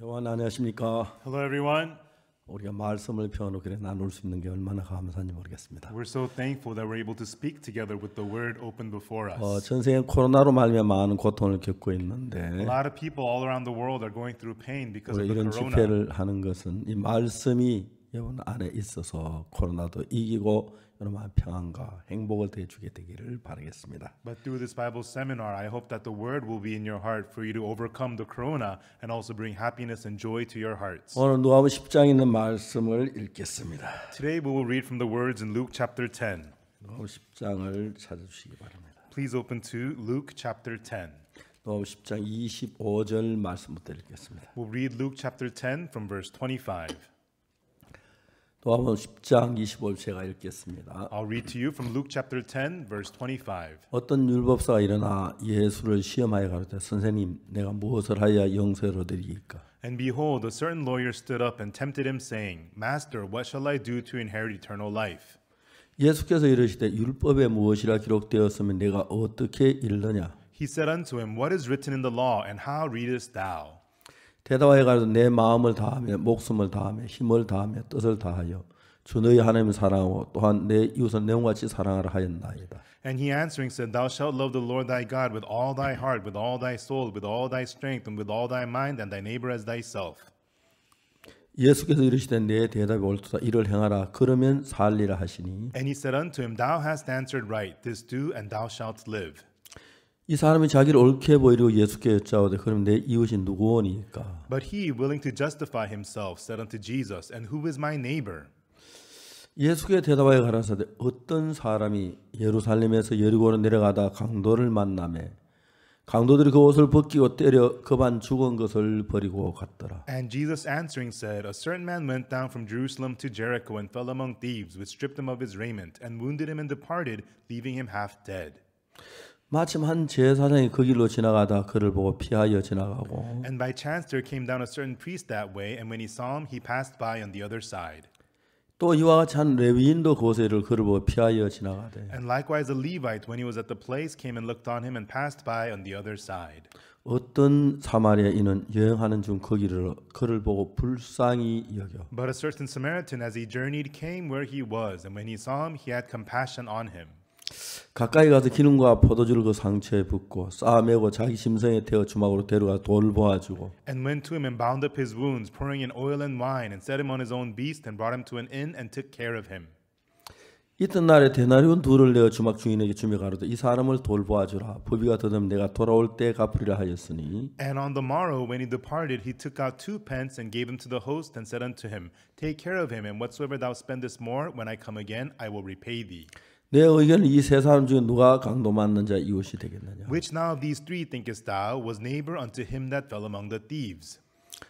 여러분 안녕하십니까? Hello, everyone. 우리가 말씀을 편으로 그래 나눌 수 있는 게 얼마나 감사한지 모르겠습니다. We're so thankful that we're able to speak together with the Word open before us. 전 세계 코로나로 말미암아 많은 고통을 겪고 있는데 A lot of people all around the world are going through pain because 우리 of the 이런 corona. 집회를 하는 것은 이 말씀이 여러분 안에 있어서 코로나도 이기고 여러분 평안과 행복을 대주게 되기를 바라겠습니다. But through this Bible seminar, I hope that the Word will be in your heart for you to overcome the corona and also bring happiness and joy to your hearts. 오늘 누가복음 10장에 있는 말씀을 읽겠습니다. Today we will read from the words in Luke chapter 10. 누가복음 10장을 찾아주시기 바랍니다. Please open to Luke chapter 10. 누가복음 10장 25절 말씀부터 읽겠습니다. We'll read Luke chapter 10 from verse 25. 누가복음 10장 25절 제가 읽겠습니다. I'll read to you from Luke chapter 10 verse 25. 어떤 율법사가 일어나 예수를 시험하여 가로되 선생님 내가 무엇을 하여야 영생을 얻으리이까? And behold, a certain lawyer stood up and tempted him, saying, Master, what shall I do to inherit eternal life? 예수께서 이르시되 율법에 무엇이라 기록되었으면 내가 어떻게 읽느냐? He said unto him, What is written in the law, and how readest thou? 대답하여 가로되 내 마음을 다하며 목숨을 다하며 힘을 다하며 뜻을 다하여 주 너희 하나님을 사랑하고 또한 내 이웃을 내 몸같이 사랑하라 하였나이다. And he answering said, Thou shalt love the Lord thy God with all thy heart, with all thy soul, with all thy strength, and with all thy mind, and thy neighbor as thyself. 예수께서 이르시되 내 대답이 옳도다 이를 행하라 그러면 살리라 하시니 And he said unto him, Thou hast answered right, this do, and thou shalt live. 이 사람이 자기를 옳게 보이려고 예수께 여짜오되 그럼 내 이웃이 누구오니까? But he, willing to justify himself, said unto Jesus, And who is my neighbor? 예수께 대답하여 가라사대 어떤 사람이 예루살렘에서 여리고로 내려가다 강도를 만나매 강도들이 그 옷을 벗기고 때려 그만 죽은 것을 버리고 갔더라. And Jesus answering said, A certain man went down from Jerusalem to Jericho and fell among thieves, which stripped him of his raiment, and wounded him and departed, leaving him half dead. 마침 한 제사장이 그 길로 지나가다 그를 보고 피하여 지나가고 And by chance there came down a certain priest that way, and when he saw him, he passed by on the other side. 또 이와 같이 한 레위인도 그곳에 이르러 그를 보고 피하여 지나가되 And likewise a Levite, when he was at the place, came and looked on him and passed by on the other side. 어떤 사마리아인은 여행하는 중 그 길을 그를 보고 불쌍히 여겨 But a certain Samaritan, as he journeyed, came where he was, and when he saw him, he had compassion on him. 가까이 가서 기름과 포도주를 그 상처에 붓고 싸매고 자기 심성에 태워 주막으로 데려가 돌보아주고 And went to him and bound up his wounds, pouring in oil and wine, and set him on his own beast, and brought him to an inn, and took care of him. 이튿날에 데나리온 둘을 내어 주막 주인에게 주며 가로되 이 사람을 돌보아주라 부비가 더듬 내가 돌아올 때 갚으리라 하였으니 And on the morrow, when he departed, he took out 2 pence, and gave them to the host, and said unto him, Take care of him, and whatsoever thou spendest more, when I come again, I will repay thee. 내 의견은 이 세 사람 중에 누가 강도 맞는 자 이웃이 되겠느냐 Which now of these 3 thinkest thou was neighbor unto him that fell among the thieves?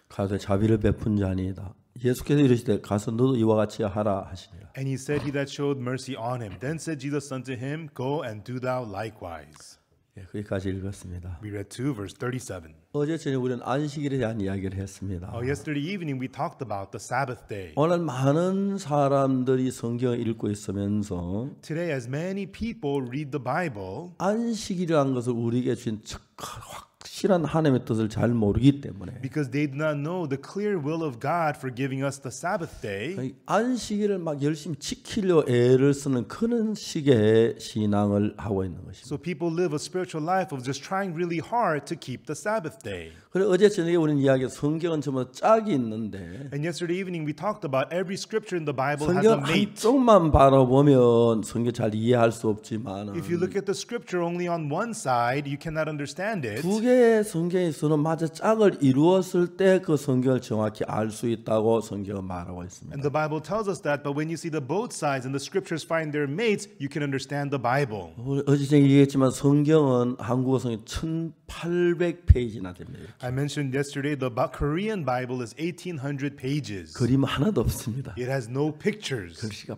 가로되 자비를 베푼 자니이다 예수께서 이르시되 가서 너도 이와 같이 하라 하시니라 And he said, He that showed mercy on him. Then said Jesus unto him, Go and do thou likewise. 예, 거기까지 읽었습니다. We read 2 verse 37. 어제 저녁 우리는 안식일에 대한 이야기를 했습니다. Yesterday evening we talked about the Sabbath day. 오늘 많은 사람들이 성경을 읽고 있으면서 Today, as many people read the Bible, 안식일이라는 것을 우리에게 주신 확실한 하나님의 뜻을 잘 모르기 때문에 because they do not know the clear will of God for giving us the Sabbath day, 안식일을 막 열심히 지키려 애를 쓰는 그런 식의 신앙을 하고 있는 것입니다. so people live a spiritual life of just trying really hard to keep the Sabbath day. 그래서 어제 저녁에 우리는 이야기 성경은 전부 짝이 있는데 And yesterday evening we talked about every scripture in the Bible has a 성경 mate. 한쪽만 바라보면 성경 잘 이해할 수 없지만 If you look at the scripture only on one side, you cannot understand it. 두 개의 성경에서는 마저 짝을 이루었을 때 그 성경을 정확히 알 수 있다고 성경은 말하고 있습니다. And the Bible tells us that, but when you see the both sides and the scriptures find their mates, you can understand the Bible. 어제 제가 얘기했지만 성경은 한국어 성경 1800페이지나 됩니다. I mentioned yesterday the Korean Bible is 1800 pages. 그림 하나도 없습니다. It has no pictures. 글씨가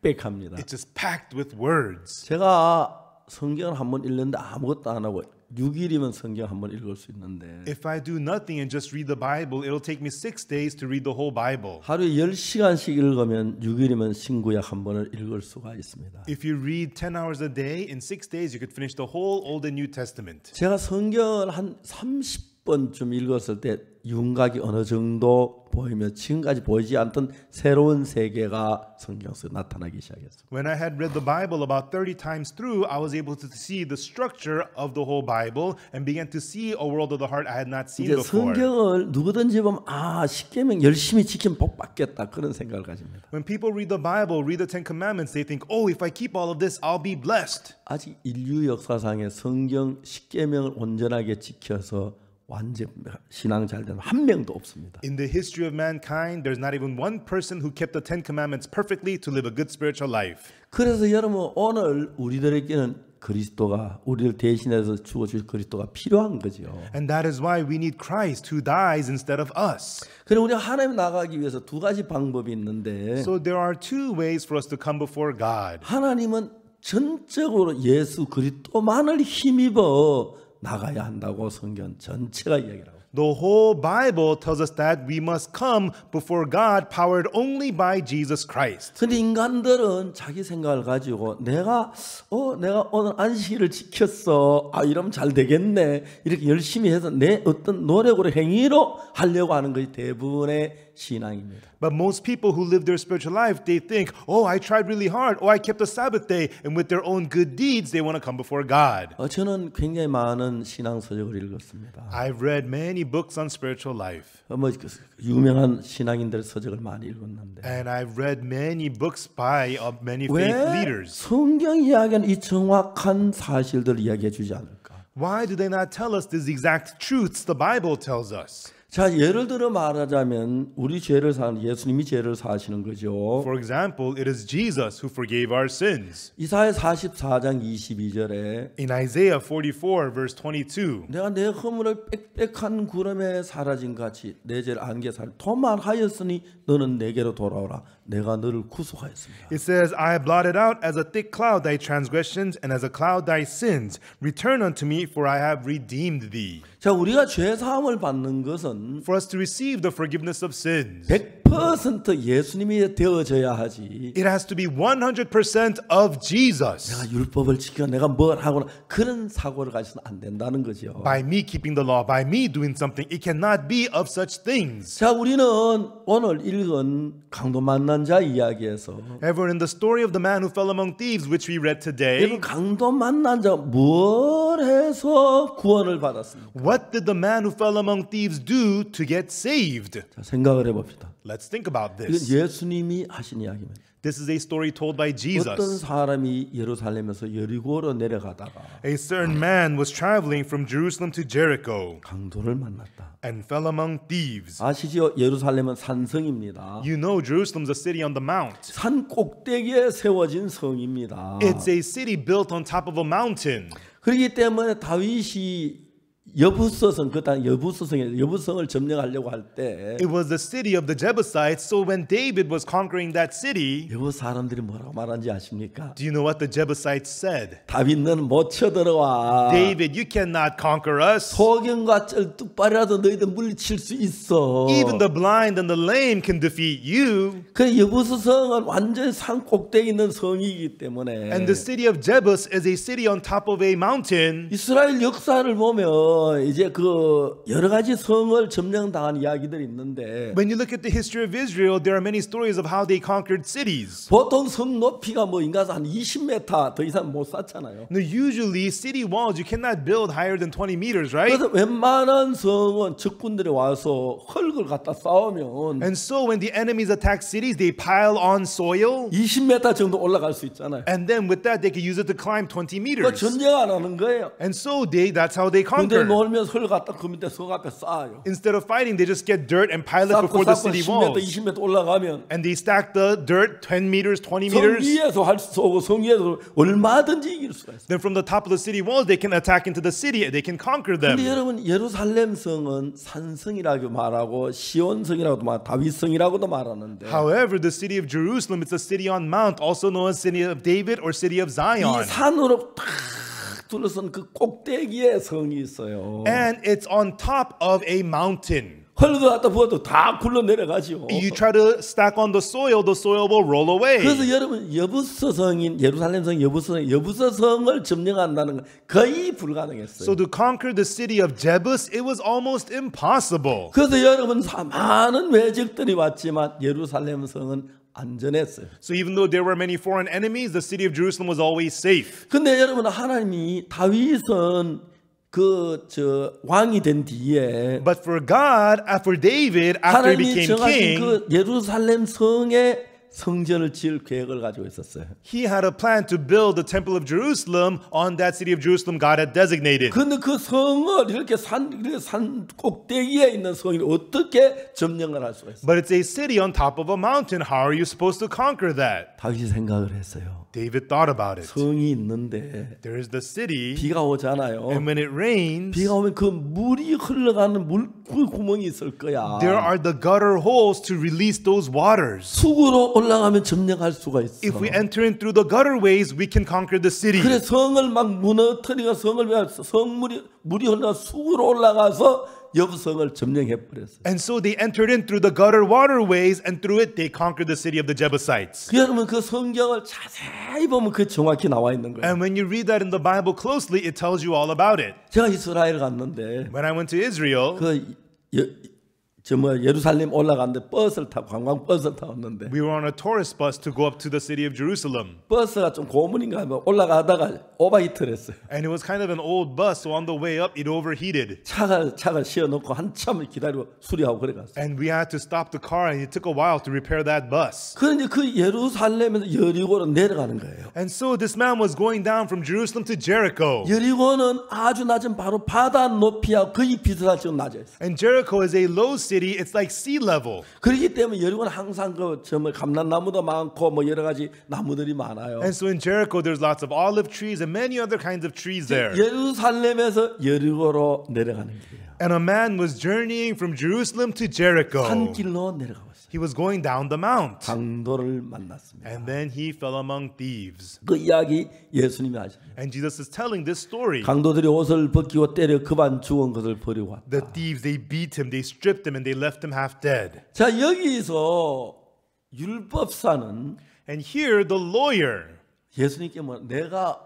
빽빽합니다. It's just packed with words. 제가 성경을 한번 읽는데 아무것도 안 하고 6일이면 성경 한번 읽을 수 있는데 If I do nothing and just read the Bible, it'll take me 6 days to read the whole Bible. 하루에 10시간씩 읽으면 6일이면 신구약 한 번을 읽을 수가 있습니다. If you read 10 hours a day, in 6 days you could finish the whole Old and New Testament. 제가 성경을 한 30번쯤 읽었을 때 윤곽이 어느 정도 보이며 지금까지 보이지 않던 새로운 세계가 성경 속에 나타나기 시작했습니다. When I had read the Bible about 30 times through, I was able to see the structure of the whole Bible and began to see a world of the heart I had not seen 이제 before. 성경을 누구든지 보면 십계명 열심히 지키면 복 받겠다 그런 생각을 가집니다. When people read the Bible, read the Ten Commandments, they think, oh, if I keep all of this, I'll be blessed. 아직 인류 역사상에 성경 십계명을 온전하게 지켜서 완전 신앙 잘 되는 한 명도 없습니다. In the history of mankind, there's not even one person who kept the Ten Commandments perfectly to live a good spiritual life. 그래서 여러분 오늘 우리들에게는 그리스도가 우리를 대신해서 죽어주실 그리스도가 필요한 거죠. And that is why we need Christ who dies instead of us. 그럼 우리가 하나님 나가기 위해서 두 가지 방법이 있는데 So there are two ways for us to come before God. 하나님은 전적으로 예수 그리스도만을 힘입어 나가야 한다고 성경 전체가 이야기하고 The whole Bible tells us that we must come before God powered only by Jesus Christ. 근데 인간들은 자기 생각을 가지고 내가 오늘 안식일을 지켰어. 이러면 잘 되겠네. 이렇게 열심히 해서 내 어떤 노력으로 행위로 하려고 하는 것이 대부분의 신앙입니다. But most people who live their spiritual life, they think, oh, I tried really hard. Oh, I kept the Sabbath day. And with their own good deeds, they want to come before God. 저는 굉장히 많은 신앙 서적을 읽었습니다. I've read many books on spiritual life. 유명한 신앙인들의 서적을 많이 읽었는데 And I've read many books by many faith 왜 leaders. 성경 이야기는 이 정확한 사실들을 이야기해 주지 않을까? Why do they not tell us these exact truths the Bible tells us? 자, 예를 들어 말하자면 우리 죄를 사는 예수님이 죄를 사시는 거죠. For example, it is Jesus who forgave our sins. 이사야 44장 22절에 In Isaiah 44, verse 22, 내가 내 허물을 빽빽한 구름에 사라진 같이 내 죄를 안개 살 도말하였으니 너는 내게로 돌아오라. 내가 너를 구속하였습니다. it says, I have blotted out as a thick cloud thy transgressions, and as a cloud thy sins. Return unto me, for I have redeemed thee. 자, 우리가 죄 사함을 받는 것은 For us to receive the forgiveness of sins, 100% 예수님이 되어져야 하지. it has to be 100% of Jesus. 내가 율법을 지켜 내가 뭘 하거나 그런 사고를 가지서는 안 된다는 거죠. By me keeping the law, by me doing something, it cannot be of such things. 자, 우리는 오늘 읽은 강도 만난 자 이야기에서 Ever in the story of the man who fell among thieves, which we read today, 여러분 강도 만난 자가 뭘 해서 구원을 받았습니까? what did the man who fell among thieves do to get saved? 자, 생각을 해봅시다. Let's think about 이건 this. 예수님이 하신 이야기입니다. This is a story told by 어떤 Jesus. 사람이 예루살렘에서 여리고로 내려가다가 A certain man was traveling from Jerusalem to Jericho 강도를 만났다. and fell among thieves. 아시죠? 예루살렘은 산성입니다. You know Jerusalem's a city on the mount. 산 꼭대기에 세워진 성입니다. It's a city built on top of a mountain. 그렇기 때문에 다윗이 여부서성 여부성을 점령하려고 할 때 It was the city of the Jebusites, so when David was conquering that city, 여부 사람들이 뭐라고 말하는지 아십니까? do you know what the Jebusites said? 다윗 너는 못 쳐들어와. David, you cannot conquer us. 소경과 쩔뚝발이라도 너희들 물리칠 수 있어. Even the blind and the lame can defeat you. 그 여부서성은 완전 산 꼭대기 있는 성이기 때문에 And the city of Jebus is a city on top of a mountain. 이스라엘 역사를 보면 이제 그 여러 가지 성을 점령당한 이야기들이 있는데 When you look at the history of Israel, there are many stories of how they conquered cities. 보통 성 높이가 뭐 인가서 한 20m 더 이상 못 쌓잖아요. Now, usually, city walls, you cannot build higher than 20 meters, right? 그래서 웬만한 성은 적군들이 와서 흙을 갖다 쌓으면 And so when the enemies attack cities, they pile on soil. 20m 정도 올라갈 수 있잖아요. And then with that, they can use it to climb 20 그 meters. 전쟁 안 하는 거예요. And so that's how they 근데 conquer. 놀면서 흙 갖다 그 밑에 성 앞에 쌓아요. Instead of fighting, they just get dirt and pile it 쌓고 before the 쌓고 city 10m, walls. 20m 올라가면 And they stack the dirt 10 meters, 20 성 meters. 위에서 할 수 오고 성 위에서 얼마든지 이길 수가 있어요. Then from the top of the city walls, they can attack into the city. They can conquer them. 근데 여러분 예루살렘 성은 산성이라고 말하고 시온성이라고도 말, 다윗성이라고도 말하는데 However, the city of Jerusalem, it's a city on mount, also known as city of David or city of 이 Zion. 산으로 탁 둘러싼 그 꼭대기에 성이 있어요. And it's on top of a mountain. 헐거 갖다 부어도 다 굴러 내려가지요. You try to stack on the soil will roll away. 그래서 여러분 여부서 성인 예루살렘 성 여부서 성을 점령한다는 건 거의 불가능했어요. So to conquer the city of Jebus, it was almost impossible. 그래서 여러분 많은 외적들이 왔지만 예루살렘 성은 안전했어요. So even though there were many foreign enemies, the city of Jerusalem was always safe. 근데 여러분 하나님이 다윗은 왕이 된 뒤에 But for God, for David, after he 하나님이 became 정하신 king, 그 예루살렘 성에 성전을 지을 계획을 가지고 있었어요. he had a plan to build the temple of Jerusalem on that city of Jerusalem God had designated. 근데 그 성을 이렇게 산 꼭대기에 있는 성을 어떻게 점령을 할 수가 있어요? But it's a city on top of a mountain. How are you supposed to conquer that? 다윗이 생각을 했어요. David thought about it. 성이 있는데 There is the city, 비가 오잖아요. and when it rains, 비가 오면 그 물이 흘러가는 물구 구멍이 있을 거야. there are the gutter holes to release those waters. 숲으로 올라가면 점령할 수가 있어. If we enter in through the gutter ways, we can conquer the city. 그래 성을 막 무너뜨리고 물이 흘러가 숲으로 올라가서 여부성을 점령해 버렸어요. And so they entered in through the gutter waterways, and through it they conquered the city of the Jebusites. 여러분 그 성경을 자세히 보면 그 정확히 나와 있는 거예요. And when you read that in the Bible closely, it tells you all about it. 제가 이스라엘 갔는데 When I went to Israel, 예루살렘 올라갔는데 버스를 타고 관광 버스를 타고 왔는데 we were on a tourist bus to go up to the city of Jerusalem. 버스가 좀 고문인가 하면 올라가다가 오버히트를 했어요. And it was kind of an old bus, so on the way up it overheated. 차가 씌워놓고 한참을 기다리고 수리하고 그래 갔어요. And we had to stop the car, and it took a while to repair that bus. 그런데 그 예루살렘에서 여리고로 내려가는 거예요. And so this man was going down from Jerusalem to Jericho. 여리고는 아주 낮은 바로 바다 높이하고 거의 비슷할 정도 낮아 있어요. And Jericho is a low city. It's like sea level. 그렇기 때문에 여리고는 항상 감람나무도 많고 뭐 여러 가지 나무들이 많아요. And so in Jericho there's lots of olive trees and many other kinds of trees there. 예루살렘에서 여리고로 내려가는 길이에요. And a man was journeying from Jerusalem to Jericho. 산길로 내려가고 있어요. He was going down the mount. 강도를 만났습니다. And then he fell among thieves. 그 이야기 예수님이 하십니다. And Jesus is telling this story. 강도들이 옷을 벗기고 때려 그만 죽은 것을 버리고 왔다. The thieves, they beat him, they stripped him, and they left him half dead. 자, 여기서 율법사는 And here the lawyer, 예수님께 내가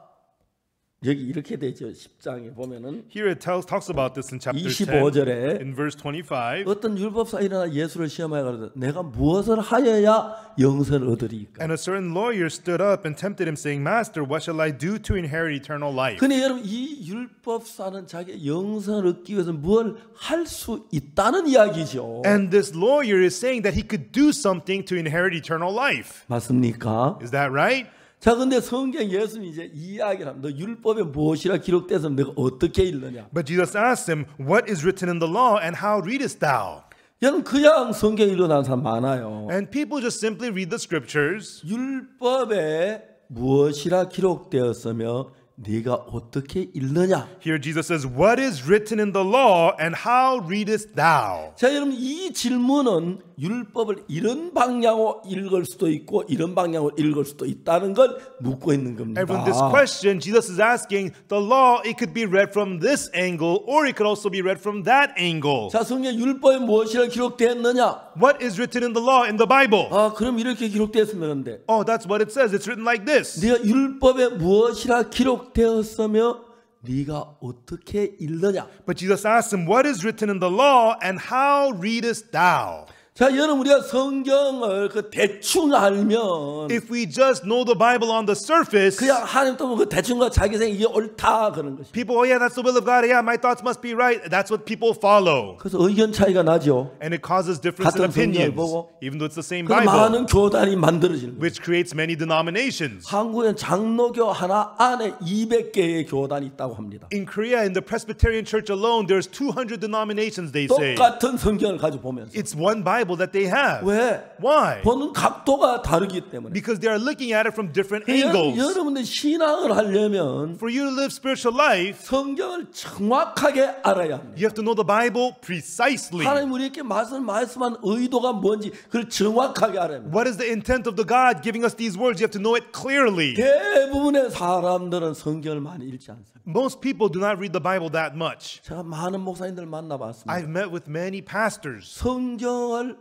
여기 이렇게 되죠. 10장에 보면은 here it talks about this in chapter 25절에 10, in verse 25. 어떤 율법사 일어나 예수를 시험하여 가로되 내가 무엇을 하여야 영생을 얻으리까? And a certain lawyer stood up and tempted him, saying, Master, what shall I do to inherit eternal life? 근데 여러분 이 율법사는 자기 영생을 얻기 위해서 뭘 할 수 있다는 이야기죠. And this lawyer is saying that he could do something to inherit eternal life. 맞습니까? Is that right? 자, 근데 성경 예수님이 이제 이 이야기를 합니다. 너 율법에 무엇이라 기록돼서 내가 어떻게 읽느냐? But Jesus asked him, What is written in the law, and how readest thou? 여러분 그냥 성경 읽어나는 사람 많아요. And people just simply read the scriptures. 율법에 무엇이라 기록되었으며 네가 어떻게 읽느냐? Here Jesus says, What is written in the law, and how readest thou? 자, 여러분 이 질문은 율법을 이런 방향으로 읽을 수도 있고 이런 방향으로 읽을 수도 있다는 걸 묻고 있는 겁니다. And from this question, Jesus is asking, the law, it could be read from this angle, or it could also be read from that angle. 자, 성경 율법에 무엇이라 기록되었느냐? What is written in the law in the Bible? 아, 그럼 이렇게 기록되었으면 하는데 Oh, that's what it says. It's written like this. 네가 율법에 무엇이라 기록되었으며 네가 어떻게 읽느냐? But Jesus asked him, What is written in the law, and how readest thou? 자, 여러분 우리가 성경을 대충 알면 If we just know the Bible on the surface, 그냥 하나님 또 대충 자기 생각 이게 옳다 그런 것이. people, oh yeah, that's the will of God. Yeah, my thoughts must be right. That's what people follow. 그래서 의견 차이가 나죠. And it causes difference in 같은 성경을 opinions, 보고 even though it's the same 그 Bible, 많은 교단이 만들어지는 거예요. which creates many denominations. 한국엔 장로교 하나 안에 200개의 교단이 있다고 합니다. In Korea, in the Presbyterian Church alone, there's 200 denominations, they say. 똑같은 성경을 가지고 보면서 It's one Bible. Bible that they have. 왜? Why? 보는 각도가 다르기 때문에. Because they are looking at it from different 그러니까 angles. 여러분들 신앙을 하려면 For you to live spiritual life, 성경을 정확하게 알아야 합니다. you have to know the Bible precisely. 하나님 우리에게 말씀한 의도가 뭔지 그걸 정확하게 알아야 합니다. What is the intent of the God giving us these words? You have to know it clearly. 대부분의 사람들은 성경을 많이 읽지 않습니다. Most people do not read the Bible that much. 제가 많은 목사님들 만나봤습니다. I've met with many pastors, 성경을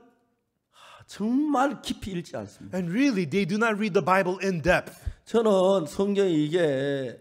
정말 깊이 읽지 않습니다. and really, they do not read the Bible in depth. 저는 성경이 이게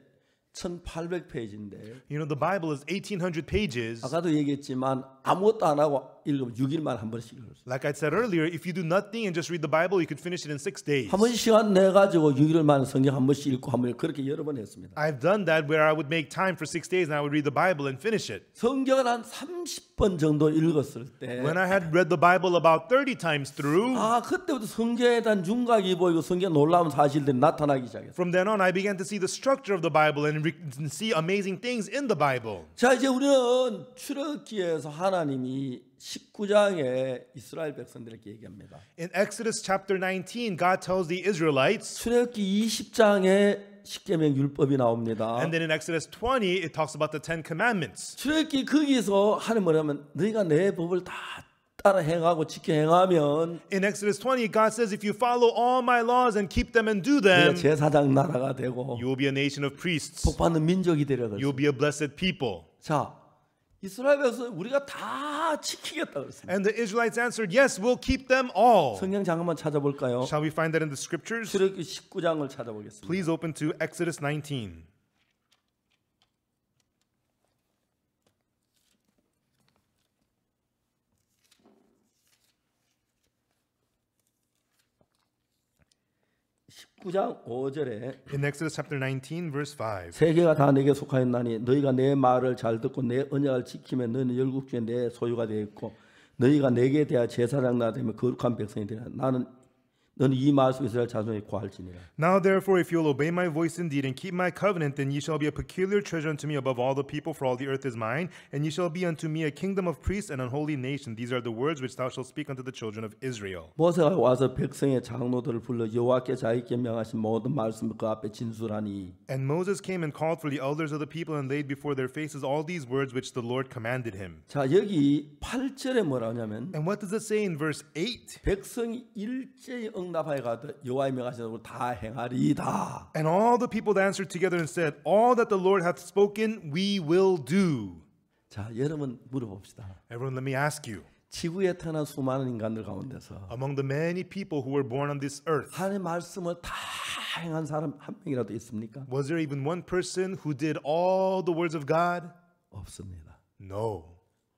1800페이지인데 You know, the Bible is 1,800 pages. 아까도 얘기했지만 아무것도 안 하고 읽으면 6일만 한 번씩 읽어요. Like I said earlier, if you do nothing and just read the Bible, you could finish it in 6 days. 한 번씩 시간 내 가지고 6일만 성경 한 번씩 읽고 한 번 그렇게 여러 번 했습니다. I've done that where I would make time for 6 days and I would read the Bible and finish it. 성경을 한 30번 정도 읽었을 때 When I had read the Bible about 30 times through, 그때부터 성경에 대한 윤곽이 보이고 성경 놀라운 사실들이 나타나기 시작했어요. from then on, I began to see the structure of the Bible and see amazing things in the Bible. 자, 이제 우리는 출애굽기에서 하나님이 19장에 이스라엘 백성들에게 얘기합니다. In Exodus chapter 19, God tells the Israelites, 출애굽기 20장에 십계명 율법이 나옵니다. and then in Exodus 20, it talks about the 10 commandments. 출애굽기 거기서 하나님 뭐냐면 너희가 내 법을 다 따라 행하고 지켜 행하면 In Exodus 20, God says, if you follow all my laws and keep them and do 너희가 them, 제사장 나라가 되고 you will be a nation of priests. 복받는 민족이 되려 You 그랬어요. will be a blessed people. 자, 이스라엘 백성 우리가 다 지키겠다 그랬습니다. And the Israelites answered, yes, we'll keep them all. 성경 잠깐만 찾아볼까요? Shall we find that in the scriptures? 출애굽기 19장을 찾아보겠습니다. Please open to Exodus 19. 구 장 5절에 In Exodus chapter 19, verse 5. 세계가 다 내게 속하였나니 너희가 내 말을 잘 듣고 내 언약을 지키면 너희는 열국 중에 내 소유가 되겠고 너희가 내게 대하여 제사장 나되면 거룩한 백성이 되리라. 너는 이 말씀 이스라엘 자손에 구할지니라. Now therefore, if you will obey my voice indeed and keep my covenant, then ye shall be a peculiar treasure unto me above all the people, for all the earth is mine, and ye shall be unto me a kingdom of priests and an holy nation. These are the words which thou shalt speak unto the children of Israel. 모세가 와서 백성의 장로들을 불러 여호와께 자기께 명하신 모든 말씀을 그 앞에 진술하니 And Moses came and called for the elders of the people and laid before their faces all these words which the Lord commanded him. 자, 여기 8절에 뭐라 하냐면 And what does it say in verse 8? 백성이 일제히 응답하여 가되 여호와의 명하신 대로 다 행하리이다. And all the people answered together and said, all that the Lord hath spoken, we will do. 자, 여러분 물어봅시다. Everyone, let me ask you. 지구에 태어난 수많은 인간들 가운데서 Among the many people who were born on this earth, 하나님의 말씀을 다 행한 사람 한 명이라도 있습니까? was there even one person who did all the words of God? 없습니다. No.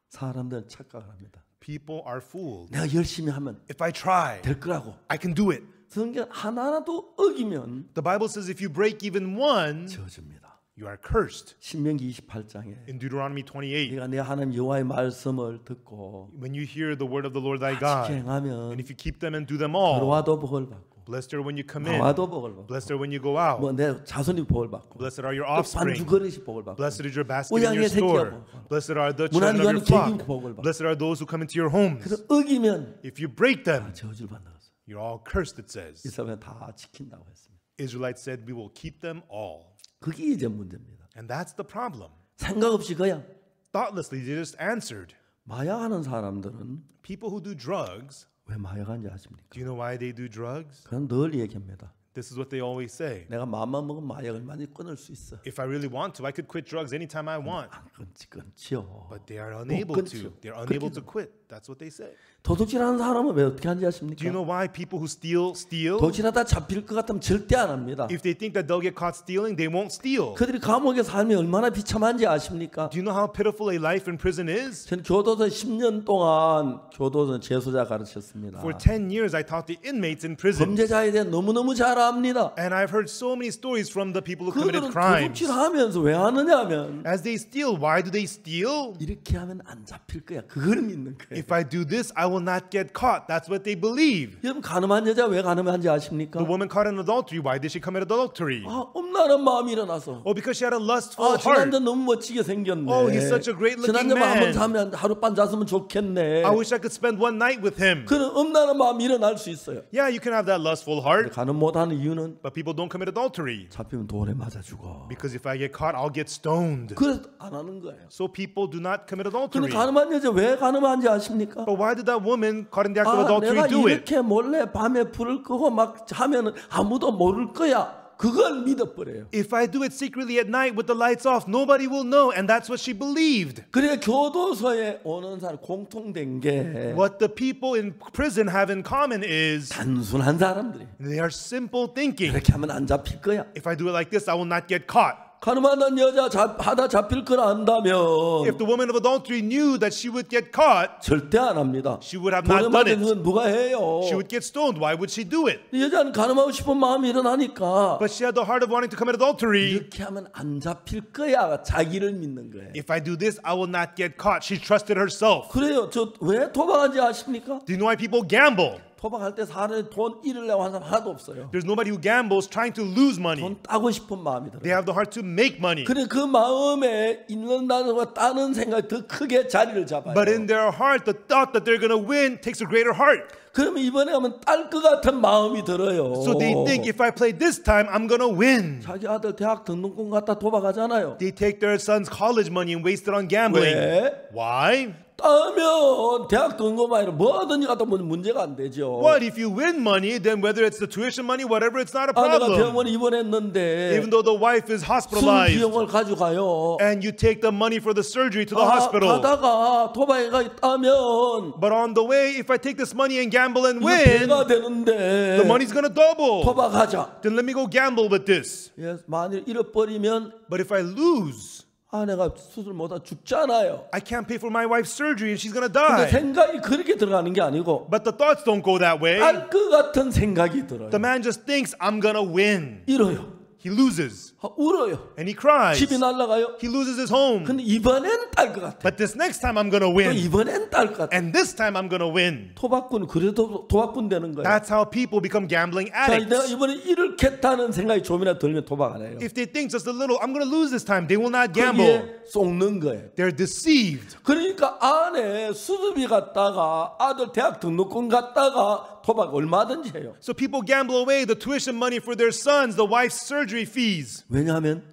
사람들은 착각을 합니다. People are fooled. 내가 열심히 하면 If I try, 될 거라고. I can do it. 성경 하나라도 어기면 The Bible says if you break even one, 저주입니다. you are cursed. 신명기 28장에 In Deuteronomy 28, 네가 내 하나님 여호와의 말씀을 듣고 when you hear the word of the Lord thy 지켜 God, 행하면 and if you keep them and do them all, 들어와도 복을 받고 blessed are when you come in, 나와도 복을 받고 blessed are when you go out, 뭐 내 자손이 복을 받고 blessed are your 또 offspring, 반주 그릇이 복을 받고 blessed is your basket in your 우양의 새끼가 store, 복을 blessed are the 문안 children of your 위하는 개인 flock, 복을 받고 blessed are those who come into your homes. 그래서 어기면 If you break them, 저주를 받는 거죠. you're all cursed, it says. 이스라엘 다 지킨다고 했습니다. Israelites said, we will keep them all. 그게 이제 문제입니다. And that's the problem. 생각 없이 그냥 Thoughtlessly, they just answered. 마약하는 사람들은 People who do drugs, 왜 마약하는지 아십니까? do you know why they do drugs? 그건 늘 얘기합니다. This is what they always say. 내가 마음만 먹으면 마약을 많이 끊을 수 있어. If I really want to, I could quit drugs anytime I want. 안 끊지요. But they are unable to. They're unable to quit. That's what they say. 도둑질하는 사람은 왜 어떻게 하는지 Do 아십니까? you know why people who steal? 도둑질하다 잡힐 것 같으면 절대 안 합니다. If they think that they'll get caught stealing, they won't steal. 그들이 감옥에 살면 얼마나 비참한지 아십니까? Do you know how pitiful a life in prison is? 전 교도소 10년 동안 교도소 재소자 가르쳤습니다. For 10 years, I taught the inmates in prison. 범죄자에 대해 너무너무 잘 합니다. And I've heard so many stories from the people who committed 그들은 crimes. 도둑질하면서 왜 하느냐면 As they steal, why do they steal? 이렇게 하면 안 잡힐 거야. 그걸 믿는 거예요. If I do this, I will not get caught. That's what they believe. 여러분 가늠한 여자 왜 가늠한지 아십니까? The woman caught in adultery, why did she commit adultery? 아, 엄나는 마음이 일어나서. Oh, because she had a lustful 아, 저 heart. 남자 너무 멋지게 생겼네. Oh, he's such a great 저 looking 남자만 한번 man. 자면 하룻밤 잤으면 좋겠네. I wish I could spend one night with him. 그런 엄나는 마음이 일어날 수 있어요. Yeah, you can have that lustful heart, 가늠 못하는 이유는 but people don't commit adultery. 잡히면 돌에 맞아 죽어. Because if I get caught, I'll get stoned. 그래서 안 하는 거예요. So people do not commit 근데 adultery. 가늠한 여자 왜 가늠한지 아십니까? But why did that woman caught in the act of 아, adultery 내가 do it? 이렇게 몰래 밤에 불을 끄고 막 하면 아무도 모를 거야. 그걸 믿어버려요. If I do it secretly at night with the lights off, nobody will know. And that's what she believed. 그래 교도소에 오는 사람 공통된 게 What the people in prison have in common is 단순한 사람들이 they are simple thinking. 이렇게 하면 안 잡힐 거야. If I do it like this, I will not get caught. 가늠하는 여자 하다 잡힐 걸 안다면 If the woman of adultery knew that she would get caught, 절대 안 합니다. she would have 돌에 not done 맞은 it. 건 누가 해요? She would get stoned. Why would she do it? 여자는 가늠하고 싶은 마음이 일어나니까 But she had the heart of wanting to commit adultery. 이렇게 하면 안 잡힐 거야. 자기를 믿는 거예요. If I do this, I will not get caught. She trusted herself. 그래요. 저 왜 도박하는지 아십니까? Do you know why people gamble? 도박할 때 사람이 돈 잃으려고 하는 사람 하나도 없어요. There's nobody who gambles trying to lose money. 돈 따고 싶은 마음이 들어요. They have the heart to make money. 그래 그 마음에 잃는다는 거 따는 생각이 더 크게 자리를 잡아요. But in their heart, the thought that they're going to win takes a greater heart. 그러면 이번에 하면 딸 것 같은 마음이 들어요. So they think if I play this time, I'm going to win. 자기 아들 대학 등록금 갖다 도박하잖아요. They take their son's college money and waste it on gambling. 왜? Why? 따면 대학 등록금 아니라 뭐든지 갖다 보면 문제가 안 되죠. What if you win money, then whether it's the tuition money, whatever, it's not a 아내가 problem. 병원에 입원했는데 Even though the wife is 순 hospitalized 비용을 가져가요. and you take the money for the surgery to the hospital. 가다가 도박에가 있다면 But on the way, if I take this money and gamble and 이거 win, 배가 되는데 the money's going to double. 도박하자. Then let me go gamble with this. 예, 만일 잃어버리면 But if I lose, 아내가 수술 못하고 죽잖아요. I can't pay for my wife's surgery and she's going to 근데 die. 생각이 그렇게 들어가는 게 아니고 But the thoughts don't go that way. 알 것 같은 생각이 들어요. The man just thinks, I'm going to win. 잃어요. He loses 울어요. and he cries. 집이 날아가요. He loses his home. 근데 이번엔 딸 것 같아. But this next time I'm going to 또 win. 이번엔 딸 것 같아. And this time I'm going to win. 토박꾼 그래도 도박꾼 되는 거예요. That's how people become gambling 자, 내가 addicts. 이번에 잃겠다는 생각이 좀이나 들면 도박 안 해요. If they think just a little, I'm going to lose this time, they will not gamble. 거기에 쏙는 거예요. They're deceived. 그러니까 아내 수술비 갔다가 아들 대학 등록금 갔다가 도박 얼마든지 해요. So people gamble away the tuition money for their sons, the wife's surgery fees. 왜냐하면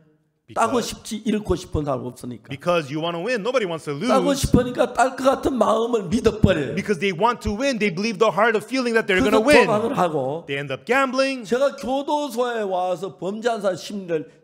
따고 싶지 잃고 싶은 사람 없으니까. Because you want to win, nobody wants to 따고 lose. 싶으니까 딸 것 같은 마음을 믿어버려요. Because they want to win, they believe the heart of feeling that they're going 그래서 to win. 도박을 하고 They end up gambling. 제가 교도소에 와서 범죄한 사람 심리를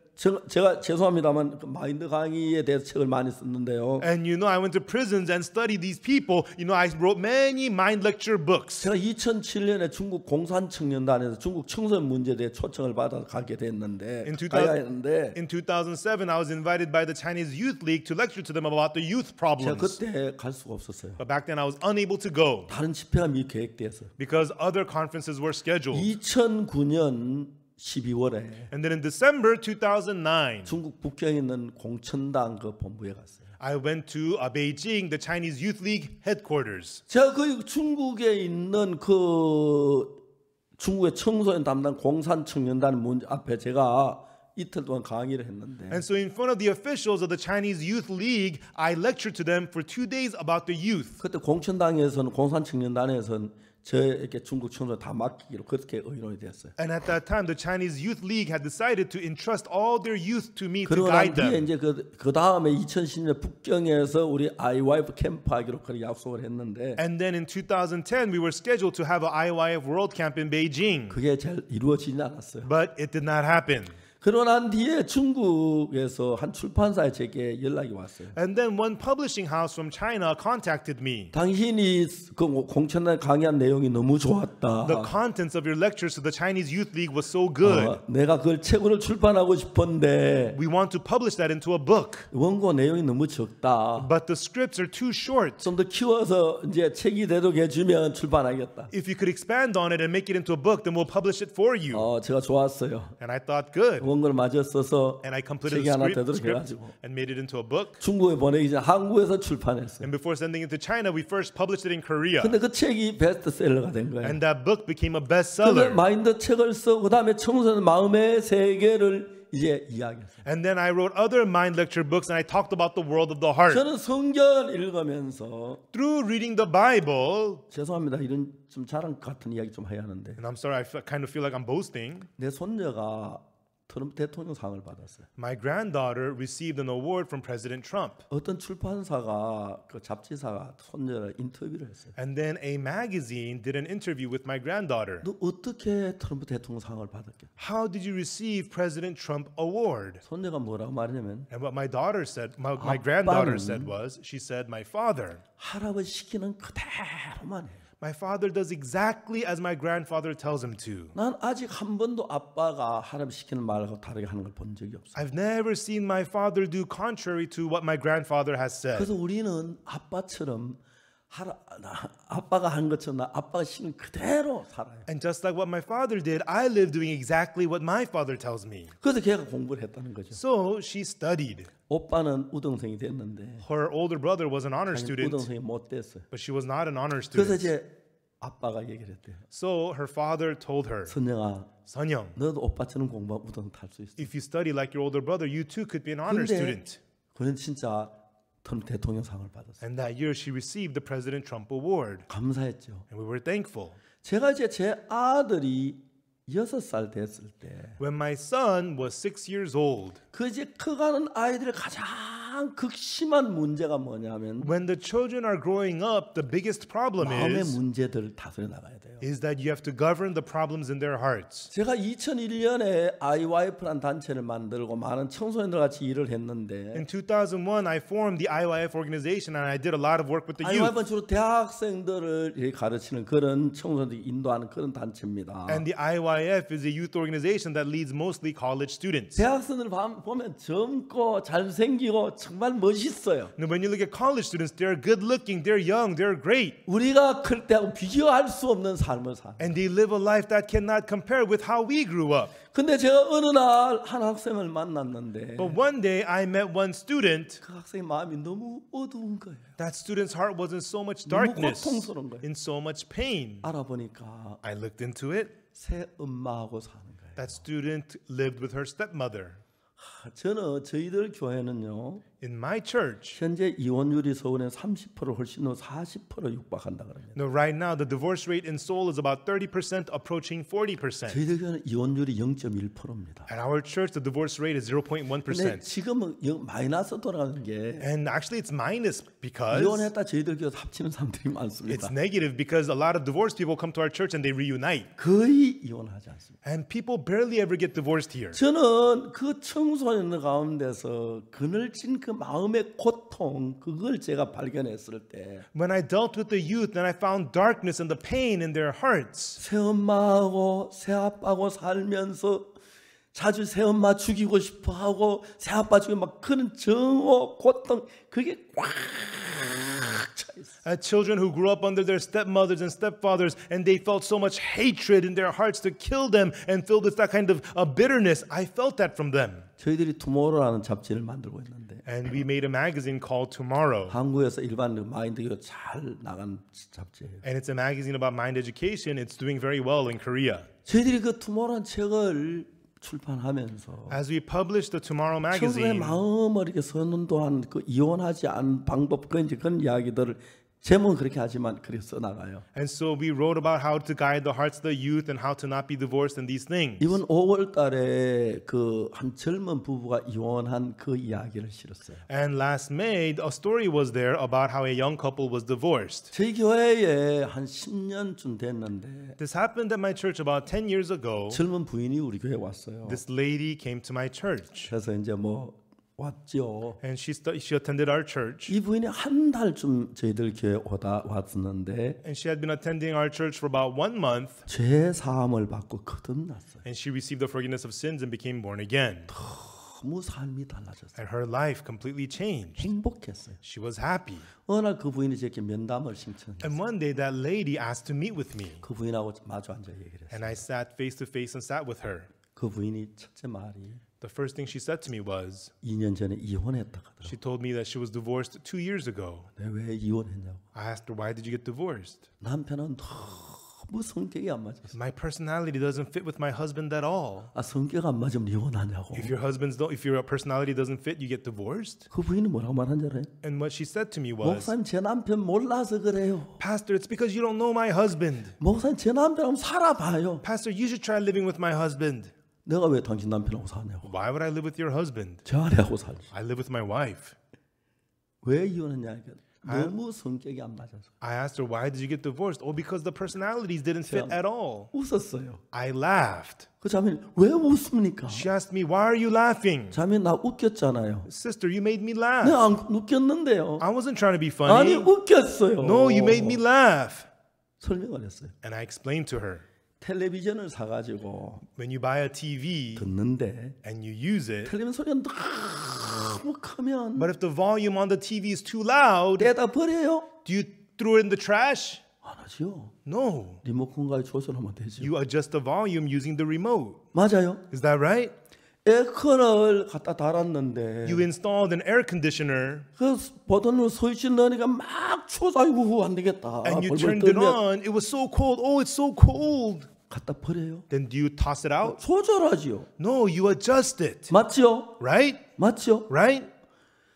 제가 죄송합니다만 마인드 강의에 대해서 책을 많이 썼는데요. And you know, I went to prisons and studied these people. You know, I wrote many mind lecture books. 제가 2007년에 중국 공산청년단에서 중국 청소년 문제에 대해 초청을 받아 가게 됐는데 가야 했는데 In 2007, I was invited by the Chinese Youth League to lecture to them about the youth 제가 problems. 그때 갈 수가 없었어요. But 바ck then, I was unable to go 다른 집회가 미리 계획돼서 because other conferences were scheduled. 2009년 12월에 And then in December 2009, 중국 북경에 있는 공천당 그 본부에 갔어요. I went to Beijing, the Chinese Youth League headquarters. 제가 그 중국에 있는 그 중국의 청소년 담당 공산청년단 문제 앞에 제가 이틀 동안 강의를 했는데 And so in front of the officials of the Chinese Youth League, I lectured to them for 2 days about the youth. 그때 공천당에서는 공산청년단에서는 저에게 중국 청소년 다 맡기기로 그렇게 의논이 됐어요. And at that time, the Chinese Youth League had decided to entrust all their youth to me to 그러고 난 guide 뒤에 them. 이제 그 다음에 2010년 북경에서 우리 아이와이프 캠프하기로 그렇게 약속을 했는데 And then in 2010, we were scheduled to have an IYF World Camp in Beijing. 그게 잘 이루어지지 않았어요. But it did not happen. 그러고 난 뒤에 중국에서 한 출판사에 제게 연락이 왔어요. And then one publishing house from China contacted me. 당신이 그 공천단 강의한 내용이 너무 좋았다. The contents of your lectures to the Chinese Youth League was so good. 내가 그걸 책으로 출판하고 싶은데 We want to publish that into a book. 원고 내용이 너무 적다. But the scripts are too short. 좀 더 키워서 이제 책이 되도록 해주면 출판하겠다. If you could expand on it and make it into a book, then we'll publish it for you. 제가 좋았어요. And I thought, good. 원고를 마저 써서 And I completed 책이 하나 the 되도록 script 해가지고 and made it into a book. 중국에 보내기 전에 한국에서 출판했어요. And before sending it to China, we first published it in Korea. 근데 그 책이 베스트셀러가 된 거예요. And that book became a 그래서 bestseller. 마인드 책을 쓰고 그다음에 청소년 마음의 세계를 이제 이야기했어요. And then I wrote other mind lecture books and I talked about the world of the heart. 저는 성경 읽으면서 Through reading the Bible, 죄송합니다. 이런 좀 자랑 같은 이야기 좀 해야 하는데 and I'm sorry, kind of feel like I'm boasting. 내 손녀가 트럼프 대통령상을 받았어요. My granddaughter received an award from President Trump. 어떤 출판사가 그 잡지사가 손녀를 인터뷰를 했어요. And then a magazine did an interview with my granddaughter. 너 어떻게 트럼프 대통령상을 받았겠어? How did you receive President Trump award? 손녀가 뭐라고 말했냐면 And what my daughter said, my granddaughter 아빠는 said was, she said, my father. 할아버지 시키는 그대로만 해. My father does exactly as my grandfather tells him to. 난 아직 한 번도 아빠가 할아버지 시키는 말하고 다르게 하는 걸 본 적이 없어. I've never seen my father do contrary to what my grandfather has said. 그래서 우리는 아빠처럼 아빠가 한 것처럼 아빠가 시키는 그대로 살아요. And just like what my father did, I live doing exactly what my father tells me. 그래서 걔가 공부를 했다는 거죠. So she studied. 오빠는 우등생이 됐는데 Her older brother was an honor student, 우등생이 못 됐어요. but she was not an honor 그래서 student. 이제 아빠가 얘기를 했대요. So her father told her, 선영아, Sunyoung, 너도 오빠처럼 공부하면 우등 탈 수 있어. if you study like your older brother, you too could be an honor 근데 student. 그는 진짜 트럼프 대통령상을 받았어요. And that year she received the President Trump Award. 감사했죠. And we were thankful. 제가 이제 제 아들이 6살 됐을 때 When my son was 6 years old, 그 이제 커가는 아이들의 가장 극심한 문제가 뭐냐면 when the children are growing up, the biggest problem 마음의 문제들을 다스려 나가야 돼요. is that you have to govern the problems in their hearts. 제가 2001년에 IYF라는 단체를 만들고 많은 청소년들 같이 일을 했는데 In 2001, I formed the IYF organization and I did a lot of work with the youth. IYF는 주로 대학생들을 가르치는 그런 청소년들 인도하는 그런 단체입니다. And the IYF is a youth organization that leads mostly college students. 대학생들 보면 젊고 잘생기고 정말 멋있어요. And when you look at college students, they're good looking, they're young, they're great. 우리가 클 때하고 비교할 수 없는 삶을 살아요. And they live a life that cannot compare with how we grew up. 근데 제가 어느 날 한 학생을 만났는데 But one day I met one student. 그 학생의 마음이 너무 어두운 거예요. That student's heart was in so much 너무 darkness, 고통스러운 거예요. in so much pain. 알아보니까 I looked into it. 새 엄마하고 사는 거예요. That student lived with her stepmother. 저희들 교회는요. In my church, 현재 이혼율이 서울에 30% 훨씬 넘어 40% 육박한다 그럽니다. no, right now the divorce rate in Seoul is about 30%, approaching 40%. 저희들 교회는 이혼율이 0.1%입니다. At our church, the divorce rate is 근데 0.1%. 지금은 마이너스 돌아가는 게 And actually, it's minus because 이혼했다 저희들 교회 합치는 사람들이 많습니다. it's negative because a lot of divorced people come to our church and they reunite. 거의 이혼하지 않습니다. And people barely ever get divorced here. 저는 그 청소년 가운데서 그늘진 그 마음의 고통 그걸 제가 발견했을 때 When I dealt with the youth and I found darkness and the pain in their hearts, 새엄마하고 새아빠하고 살면서 자주 새엄마 죽이고 싶어하고 새아빠 죽이고 막 그런 정오 고통 그게 꽉 차 있어요. children who grew up under their stepmothers and stepfathers and they felt so much hatred in their hearts to kill them and filled with that kind of bitterness, I felt that from them. 저희들이 투모로우라는 잡지를 만들고 있는데 And we made a magazine called Tomorrow. 한국에서 일반 마인드가 잘 나간 잡지예요. And it's a magazine about mind education. It's doing very well in Korea. 저희들이 그 투모로우라는 책을 출판하면서 As we published the Tomorrow 청소년의 magazine, 마음을 이렇게 선도한 그 이혼하지 않은 방법 그런 이야기들을 제목은 그렇게 하지만 그렇게 써나가요. And so we wrote about how to guide the hearts of the youth and how to not be divorced and these things. 이번 5월 달에 그 한 젊은 부부가 이혼한 그 이야기를 실었어요. And last May, a story was there about how a young couple was divorced. 저희 교회에 한 10년쯤 됐는데 This happened at my church about 10 years ago. 젊은 부인이 우리 교회에 왔어요. This lady came to my church. 그래서 이제 뭐 왔죠. And she attended our church. 이 부인이 한 달쯤 저희들 교회 왔었는데 And she had been attending our church for about 1 month. 죄 사함을 받고 거듭났어요. And she received the forgiveness of sins and became born again. 너무 삶이 달라졌어요. And her life completely changed. 행복했어요. She was happy. 어느 날 그 부인이 제게 면담을 신청했어요. And one day that lady asked to meet with me. 그 부인하고 마주 앉아 얘기를 했어요. And I sat face to face and sat with her. 그 부인이 첫째 말이 The first thing she said to me was, 2년 전에 이혼했다 하더라고요. she told me that she was divorced 2 years ago. 내가 왜 이혼했냐고. I asked her, why did you get divorced? 남편은 너무 성격이 안 맞았어. My personality doesn't fit with my husband at all. 아 성격 안 맞으면 이혼하냐고. If your personality doesn't fit, you get divorced. 그 부인이 뭐라고 말한 줄 알아요? And what she said to me was, 목사님 제 남편 몰라서 그래요. Pastor, it's because you don't know my husband. 목사님 제 남편하고 살아봐요. Pastor, you should try living with my husband. 내가 왜 당신 남편하고 사냐고. Why would I live with your husband? 저 아내하고 살지. I live with my wife. 왜 이혼했냐? 너무 성격이 안 맞아서. I asked her, why did you get divorced? Oh, because the personalities didn't fit at all. 웃었어요. I laughed. 그 자매 왜 웃습니까? She asked me, why are you laughing? 자매 나 웃겼잖아요. Sister, you made me laugh. 내가 안 웃겼는데요. I wasn't trying to be 아니 funny. 웃겼어요. No, you made me laugh. 설명을 했어요. And I explained to her, 텔레비전을 사가지고 when you buy a TV 듣는데 and you use it, 텔레비전 소리가 너무 크면 but if the volume on the TV is too loud, 떼다 버려요? do you throw it in the trash? 안 하죠. No. 리모컨까지 조절하면 되죠. You adjust the volume using the remote. 맞아요. Is that right? 에어컨을 갖다 달았는데 You installed an air conditioner 그 버튼으로 스위치 넣으니까 막 추워서 아이고 안 되겠다. and you 벌벌 turned it 떨면 on. It was so cold. Oh, it's so cold. 갖다 버려요. Then do you toss it out? 조절하지요. No, you adjust it. 맞죠? Right? 맞죠? Right?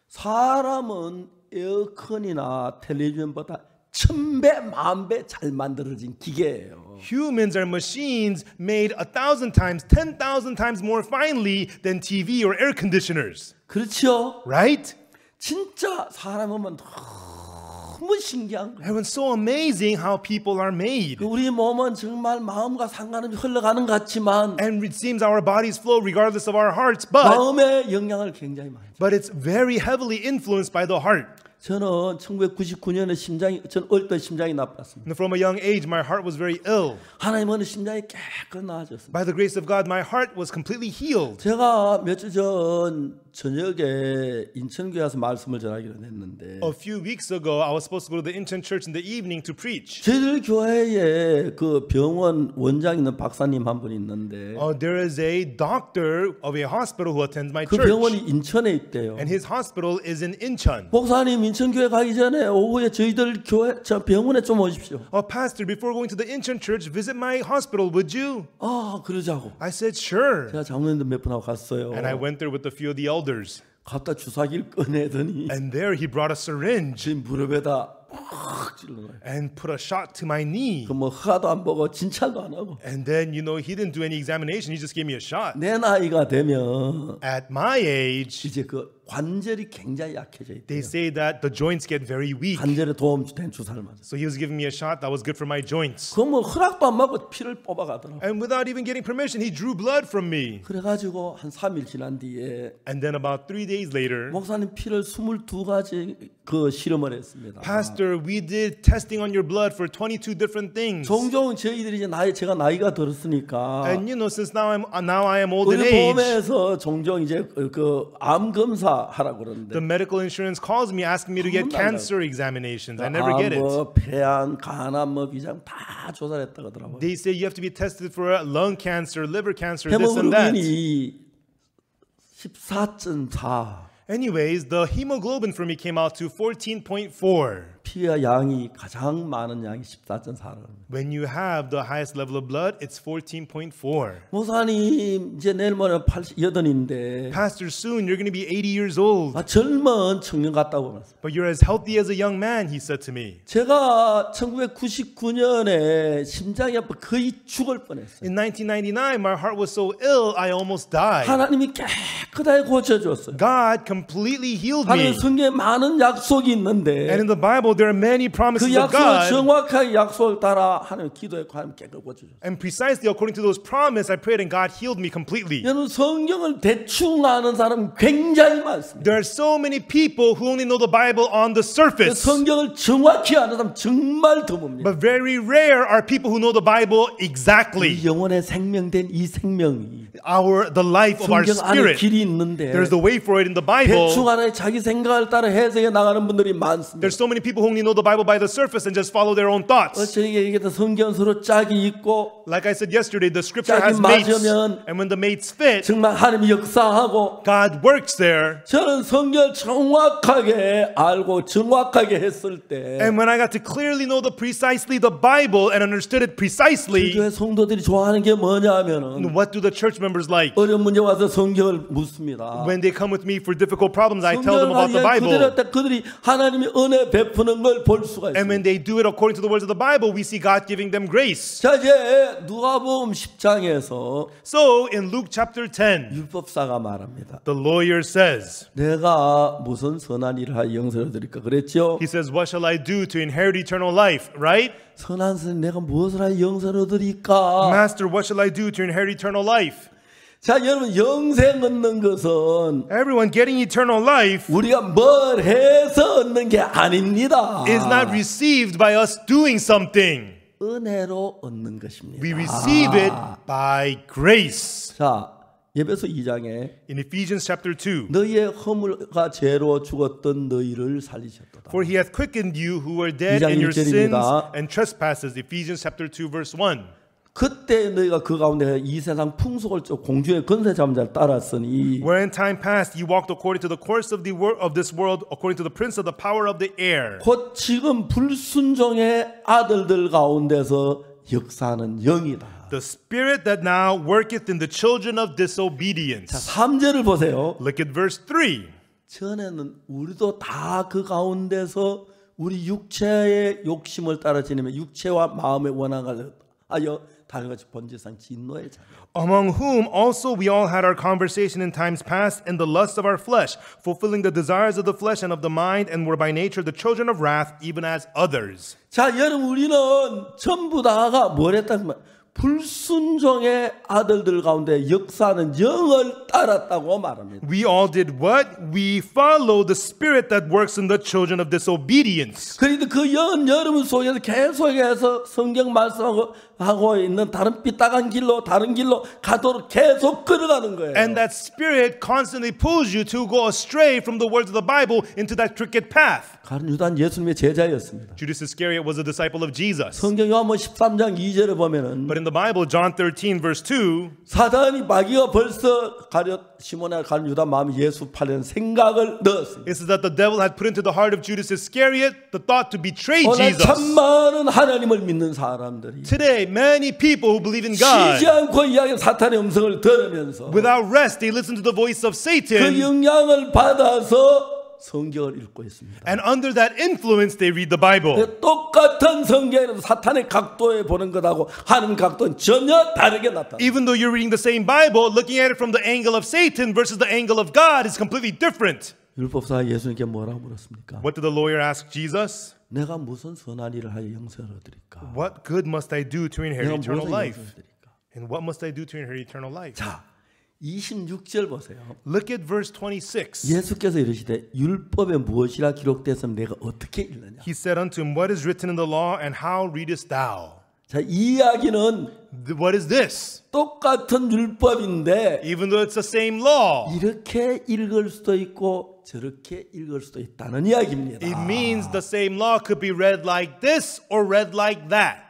사람은 에어컨이나 텔레비전보다 1000배, 10,000배 잘 만들어진 기계예요. Humans are machines made 1,000 times, 10,000 times more finely than TV or air conditioners. 그렇죠? Right? 진짜 사람 보면 너무 신기한 거예요. And it's so amazing how people are made. 우리 몸은 정말 마음과 상관없이 흘러가는 것 같지만 And it seems our bodies flow regardless of our hearts, but 마음의 영향을 굉장히 많이 줘요. it's very heavily influenced by the heart. 저는 1999년에 전 어릴 때 심장이 나빴습니다. And from a young age, my heart was very ill. 하나님 어느 심장이 깨끗 나아졌습니다. By the grace of God, my heart was completely healed. 제가 며칠 전 저녁에 인천교회 와서 말씀을 전하기로 했는데 A few weeks ago, I was supposed to go to the Incheon church in the evening to preach. 저희들 교회에 그 병원 원장 있는 박사님 한 분 있는데 There is a doctor of a hospital who attends my 그 church. 병원이 인천에 있대요. And his hospital is in Incheon. 목사님 인천교회 가기 전에 오후에 저희들 교회 저 병원에 좀 오십시오. Pastor, before going to the Incheon church, visit my hospital, would you? 아 그러자고. I said, sure. 제가 장로님들 몇 분하고 갔어요. And I went there with a few of the elders. 갔다 주사기를 꺼내더니 And there he brought a syringe 제 무릎에다 팍 찔러요. and put a shot to my knee. 그뭐 허가도 안 보고 진찰도 안 하고. And then, he didn't do any examination. He just gave me a shot. 내 나이가 되면 At my age, 이제 그 관절이 굉장히 약해져 they 있대요. say that the joints get very weak. 관절에 도움된 주사를 맞았어요. So he was giving me a shot that was good for my joints. 그 뭐 허락도 안 받고 피를 뽑아가더라고. And without even getting permission, he drew blood from me. 그래가지고 한 3일 지난 뒤에 And then about 3 days later, 목사님 피를 22가지 그 실험을 했습니다. Pastor, we did testing on your blood for 22 different things. 종종 저희들이 이제 제가 나이가 들었으니까 And since now I am old in 우리 age, 보험에서 종종 이제 그 암 검사 하라고 그러는데 the medical insurance calls me asking me to get cancer examinations. I never get it. 뭐 폐암, 간암, 뭐 비장 다 조사를 했다 그러더라고요. They say you have to be tested for lung cancer, liver cancer, this and 헤모글로빈이 that. 14.4. Anyways, the hemoglobin for me came out to 14.4. 피와 양이 가장 많은 양이 14.4입니다. When you have the highest level of blood, it's 14.4. 목사님 이제 내일 모레 88인데 Pastor, soon you're going to be 80 years old, 젊은 청년 같다고 말했어요. but you're as healthy as a young man, he said to me. 제가 1999년에 심장이 아파 거의 죽을 뻔했어요. In 1999, my heart was so ill, I almost died. 하나님이 깨끗하게 고쳐줬어요. God completely healed 하나님 me. 성경에 많은 약속이 있는데 And in the Bible, there are many promises 그 of 약속을 God. 정확하게 약속을 따라 하나님 기도했고 하나님 깨끗 고쳐줬어요. And precisely according to those promises, I prayed and God healed me completely. 여러분 성경을 대충 아는 사람 굉장히 많습니다. There are so many people who only know the Bible on the surface. 성경을 정확히 아는 사람 정말 드뭅니다. But very rare are people who know the Bible exactly. 이 영혼의 생명된 이 생명이 The life of our 성경 안에 spirit. 길이 있는데 There's the way for it in the Bible. 대충 하나의 자기 생각을 따라 해석해 나가는 분들이 많습니다. There's so many people who only know the Bible by the surface and just follow their own thoughts. 저에게 얘기했던 성경 서로 짝이 있고 Like I said yesterday, the scripture 짝이 has mates, 맞으면 and when the mates fit, 정말 하나님이 역사하고 God works there. 저는 성경을 정확하게 알고 정확하게 했을 때 And when I got to clearly know precisely the Bible and understood it precisely, 교회 성도들이 좋아하는 게 뭐냐면은 what do the church members like? 어려운 문제 와서 성경을 묻습니다. When they come with me for difficult problems, I tell them 성경을 about the 이야기 그대로 Bible. 할 때 그들이 하나님의 은혜 베푸는 걸 볼 수가 And 있습니다. when they do it according to the words of the Bible, we see God giving them grace. 자 이제 누가복음 10장에서 So in Luke chapter 10, 율법사가 말합니다. the lawyer says, 내가 무슨 선한 일을 하여 영생을 드릴까 그랬죠? he says, what shall I do to inherit eternal life, right? 선한 선 내가 무엇을 하여 영생을 드릴까? Master, what shall I do to inherit eternal life? 자 여러분 영생 얻는 것은 Everyone, getting eternal life 우리가 뭘 해서 얻는 게 아닙니다. is not received by us doing something. 은혜로 얻는 것입니다. We receive it by grace. 자 예배서 2장에 In Ephesians chapter 2, 너희의 허물과 죄로 죽었던 너희를 살리셨도다. for he hath quickened you who were dead 2장 in your sins 1절입니다. and trespasses. Ephesians chapter 2, verse 1. 그때 너희가 그 가운데 이 세상 풍속을 쫓 공주의 권세 잡은 자를 따랐으니 Where in time past you walked according to the course of this world, according to the prince of the power of the air. 곧 지금 불순종의 아들들 가운데서 역사하는 영이다. The spirit that now worketh in the children of disobedience. 3절을 보세요. Look at verse 3. 전에는 우리도 다 그 가운데서 우리 육체의 욕심을 따라 지내며 육체와 마음의 원한을 하여 다같이 본질상 진노의 자녀. Among whom also we all had our conversation in times past in the lust of our flesh, fulfilling the desires of the flesh and of the mind, and were by nature the children of wrath, even as others. 자, 여러분 우리는 전부 다가 뭘 했다는 말? 불순종의 아들들 가운데 역사하는 영을 따랐다고 말합니다. We all did what? We followed the spirit that works in the children of disobedience. 그런데 그 영은 여러분 속에서 계속해서 성경 말씀하고 있는 다른 삐딱한 길로 다른 길로 가도록 계속 끌어가는 거예요. And that spirit constantly pulls you to go astray from the words of the Bible into that crooked path. 가룟 유다는 예수님의 제자였습니다. Judas Iscariot was a disciple of Jesus. 성경 요한복음 13장 2절에 보면은 But in the Bible, John 13, verse 2, 사단이 마귀가 벌써 시몬의 가룟 유다 마음에 예수 팔려는 생각을 넣었습니다. it says that the devil had put into the heart of Judas Iscariot the thought to betray 오늘 Jesus. 참 많은 하나님을 믿는 사람들이 Today, many people who believe in God, 쉬지 않고 이야기 사탄의 음성을 들으면서 without rest, they listen to the voice of 그 Satan, 영향을 받아서 성경을 읽고 있습니다. and under that influence, they read the Bible. 똑같은 성경에서 사탄의 각도에 보는 것하고 하나님 각도는 전혀 다르게 나타납니다. Even though you're reading the same Bible, looking at it from the angle of Satan versus the angle of God is completely different. 율법사가 예수님께 뭐라고 물었습니까? What did the lawyer ask Jesus? 내가 무슨 선한 일을 하여 영생을 얻으리까? What good must I do to inherit 내가 eternal 무엇을 life? 영생을 얻으리까? And what must I do to inherit eternal life? 자, 26절 보세요. Look at verse 26. 예수께서 이르시되 율법에 무엇이라 기록되었으면 내가 어떻게 읽느냐? He said unto him, what is written in the law, and how readest thou? 자, 이 이야기는 What is this? 똑같은 율법인데 Even though it's the same law, 이렇게 읽을 수도 있고 저렇게 읽을 수도 있다는 이야기입니다. it means the same law could be read like this or read like that.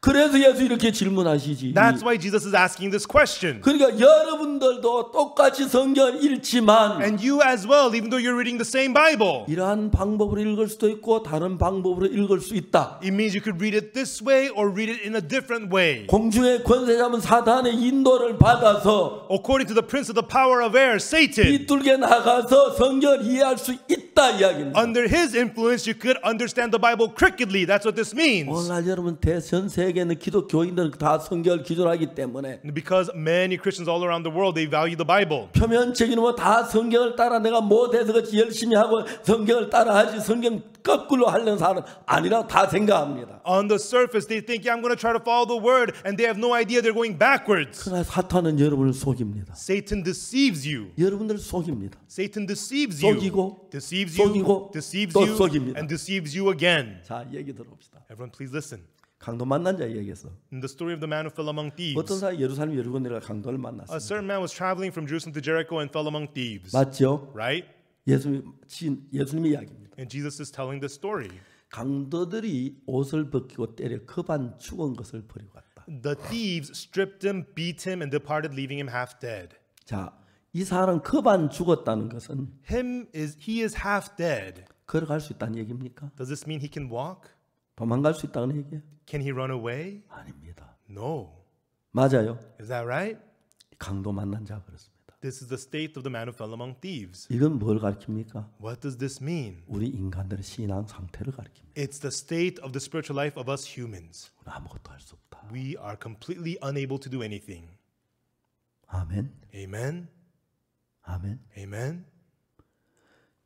그래서 예수 이렇게 질문하시지. That's why Jesus is asking this question. 그러니까 여러분들도 똑같이 성경을 읽지만 And you as well, even though you're reading the same Bible. 이러한 방법으로 읽을 수도 있고 다른 방법으로 읽을 수 있다. It means you could read it this way or read it in a different way. 공중의 권세 잡은 사단의 인도를 받아서 According to the prince of the power of air, Satan, 비뚤게 나가서 성경을 이해할 수 있다 이야기입니다. under his influence, you could understand the Bible crookedly. That's what this means. 오늘날 여러분 전 세계는 기독교인들은 다 성경을 기존하기 때문에 Because many Christians all around the world, they value the Bible. 표면적인 뭐 다 성경을 따라 내가 못해서 그렇지 열심히 하고 성경을 따라하지 성경 거꾸로 하려는 사람은 아니라고 다 생각합니다. On the surface, they think, yeah, I'm going to try to follow the word, and they have no idea they're going backwards. 그러나 사탄은 여러분을 속입니다. Satan deceives you. 여러분들 속입니다. Satan deceives you. 속이고 Deceives you. 속이고 Deceives 또 you. 속입니다. And deceives you again. 자, 얘기 들어봅시다. Everyone, please listen. 강도 만난 자 얘기했어. In the story of the man who fell among thieves, 어떤 사람이 예루살렘 여리고 내려가 강도를 a 만났어요. certain man was traveling from Jerusalem to Jericho and fell among thieves. 맞죠? Right? 예수님의 이야기입니다. And Jesus is telling this story. 강도들이 옷을 벗기고 때려 그반 죽은 것을 버리고 갔다. The thieves stripped him, beat him, and departed, leaving him half dead. 자, 이 사람 그반 죽었다는 것은 He is half dead. 걸어갈 수 있다는 얘기입니까? Does this mean he can walk? 도망갈 수 있다는 얘기예요? Can he run away? 아닙니다. No. 맞아요. Is that right? 강도 만난 자가 그렇습니다. This is the state of the man who fell among thieves. 이건 뭘 가르칩니까? What does this mean? 우리 인간들의 신앙 상태를 가르칩니다. It's the state of the spiritual life of us humans. 우리 아무것도 할 수 없다. We are completely unable to do anything. 아멘. Amen? 아멘. Amen?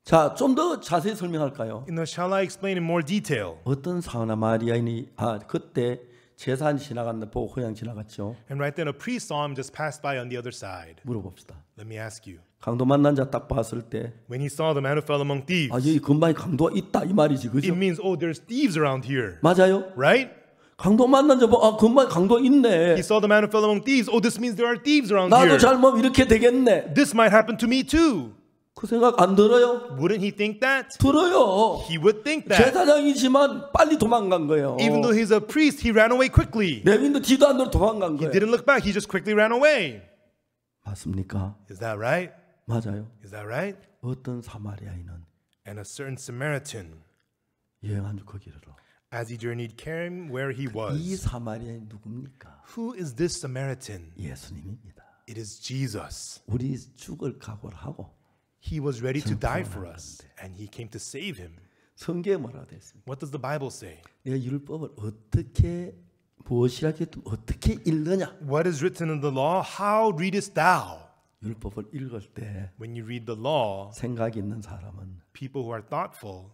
자, 좀 더 자세히 설명할까요? Shall I explain in more detail? 어떤 사마리아인이 그때 제사장이 지나갔는데 보고 그냥 지나갔죠. And right then a priest saw him just pass by on the other side. 물어봅시다. Let me ask you. 강도 만난 자 딱 봤을 때 When he saw the man who fell among thieves, 여기 근방에 강도가 있다 이 말이지, 그죠? it means, oh, there's thieves around here. 맞아요. Right? 강도 만난 자 근방에 강도 있네. He saw the man who fell among thieves. Oh, this means there are thieves around 나도 here. 잘못 이렇게 되겠네. This might happen to me too. 그 생각 안 들어요? Wouldn't he think that? 들어요. He would think that. 제사장이지만 빨리 도망간 거예요. Even though he's a priest, he ran away quickly. 레위인도 뒤도 안 돌아 도망간 He 거예요. didn't look back. He just quickly ran away. 맞습니까? Is that right? 맞아요. Is that right? 어떤 사마리아인은 And a certain Samaritan, 여행한 거기로 as he journeyed, came where he 이 was. 사마리아인 누굽니까? Who is this Samaritan? 예수님입니다. It is Jesus. 우리 죽을 각오를 하고 He was ready to die for us, and he came to save him. 성경에 뭐라고 되어 있습니까? What does the Bible say? 내가 율법을 어떻게 무엇이라 했든 어떻게 읽느냐? What is written in the law? How readest thou? 율법을 읽을 때 When you read the law, 생각이 있는 사람은 people who are thoughtful,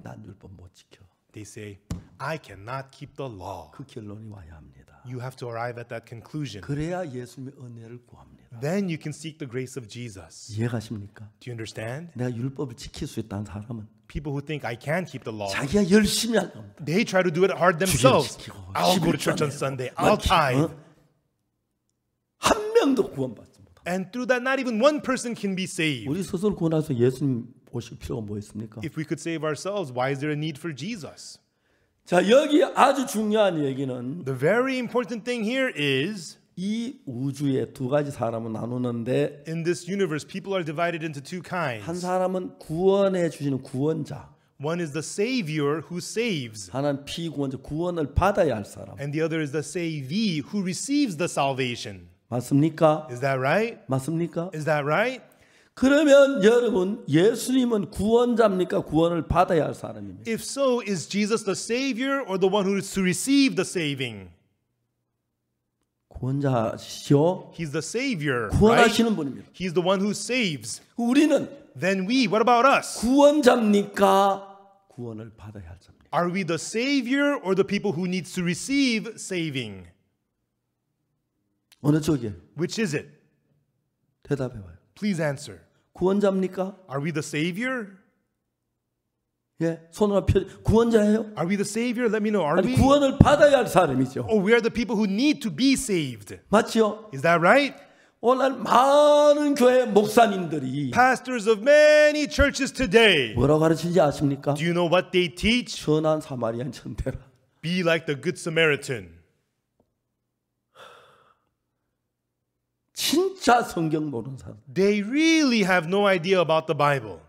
난 율법 못 지켜. they say, I cannot keep the law. 그 결론이 와야 합니다. You have to arrive at that conclusion. 그래야 예수님의 은혜를 구합니다. Then you can seek the grace of Jesus. 이해가십니까? Do you understand? 내가 율법을 지킬 수 있다는 사람은 People who think I can keep the law, 자기가 열심히 할 겁니다. they try to do it hard themselves. 주기도시키고, I'll go to church on Sunday. I'll tithe. 한 명도 구원받지 못하고 And through that, not even one person can be saved. 우리 스스로 구원해서 예수님 오실 필요가 뭐 있습니까? If we could save ourselves, why is there a need for Jesus? 자, 여기 아주 중요한 얘기는 The very important thing here is 이 우주에 두 가지 사람을 나누는데 in this universe, people are divided into two 한 kinds. 사람은 구원해 주시는 구원자, One is the Savior who saves, 하나는 피구원자, 구원을 받아야 할 사람. and the other is the Savee who receives the salvation. 맞습니까? Is that right? 맞습니까? Is that right? 그러면 여러분, 예수님은 구원자입니까? 구원을 받아야 할 사람입니까? If so, is Jesus the Savior or the one who is to receive the saving? 구원자시오. He's the Savior, right? 구원하시는 분입니다. He's the one who saves. 우리는 Then we, what about us? 구원자입니까? 구원을 받아야 할 자입니까? Are we the Savior or the people who needs to receive saving? 어느 쪽이에요? Which is it? 대답해봐요. Please answer. 구원자입니까? Are we the Savior? 예, 손으로 구원자예요? Are we the Savior? Let me know. Are 아니, we? 구원을 받아야 할 사람이죠. Or we are the people who need to be saved? 맞죠? Is that right? 오늘 많은 교회 목사님들이 Pastors of many churches today, 뭐라고 가르치는지 아십니까? do you know what they teach? 선한 사마리아인처럼 되라. Be like the Good Samaritan. 진짜 성경 모르는 사람. They really have no idea about the Bible.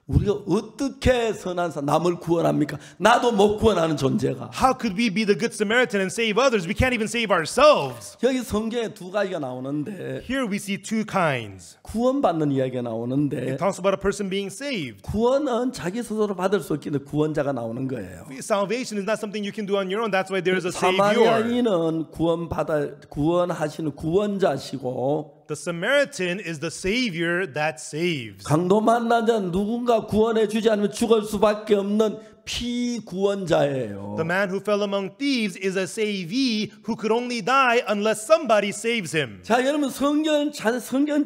우리가 어떻게 선한 사 남을 구원합니까? 나도 못 구원하는 존재가. How could we be the good Samaritan and save others? We can't even save ourselves. 여기 성경에 두 가지가 나오는데 Here we see two kinds. 구원받는 이야기가 It 나오는데 talks about a person being saved. 구원은 자기 스스로 받을 수 없기 때문에 구원자가 나오는 거예요. Salvation is not something you can do on your own. That's why there is a Savior. 사마리아인은 구원하시는 구원자시고 The Samaritan is the Savior that saves. 강도 만난 자는 누군가 구원해 주지 않으면 죽을 수밖에 없는 피구원자예요. The man who fell among thieves is a savee who could only die unless somebody saves him. 자, 여러분 성경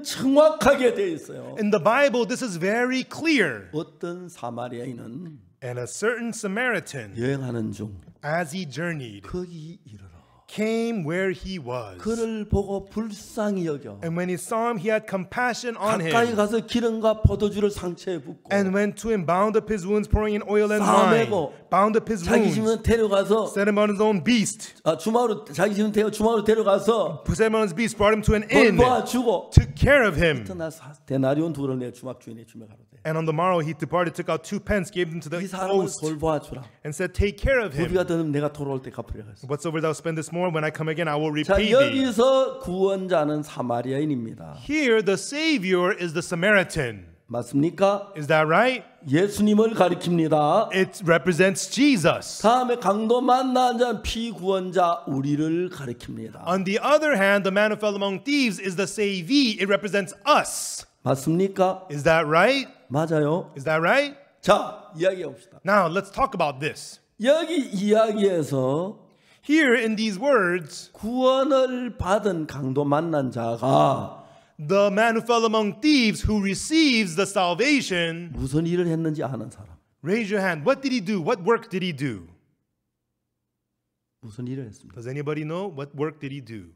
정확하게 되어 있어요. In the Bible, this is very clear. 어떤 사마리아인은 And a certain Samaritan, 여행하는 중 as he journeyed, 거기 이르러 came where he was. 그를 보고 불쌍히 여겨 And when he saw him, he had compassion on 가까이 him. 가서 기름과 포도주를 상처에 붓고 And went to him, bound up his wounds, pouring in oil and wine. 싸매고 Bound up his 자기 wounds, 집에 데려가서 set him on his own beast. 주마로 자기 집에 주마로 데려가서 Set him on his beast, brought him to an inn, 돌봐주고 took care of him. 그러나 데나리온 둘을 내 주막 주인의 주며 가로되 And on the morrow he departed, took out 2 pence, gave them to the 이 사람을 host, 돌봐주라. and said, take care of him. 부비가 되면 내가 돌아올 때 갚으려 했어. Whatsoever thou spend this more, when I come again, I will 자, repay thee. 여기서 구원자는 사마리아인입니다. Here, the Savior is the Samaritan. 맞습니까? Is that right? 예수님을 가리킵니다. It represents Jesus. 다음에 강도 만난 자는 피구원자 우리를 가리킵니다. On the other hand, the man who fell among thieves is the Savee. It represents us. 맞습니까? Is that right? 맞아요. Is that right? 자, 이야기해 봅시다. Now, let's talk about this. 여기 이야기에서 Here in these words, 구원을 받은 강도 만난 자가 the man who fell among thieves who receives the salvation, 무슨 일을 했는지 아는 사람. raise your hand. What did he do? What work did he do? 무슨 일을 했습니까? Does anybody know? What work did he do?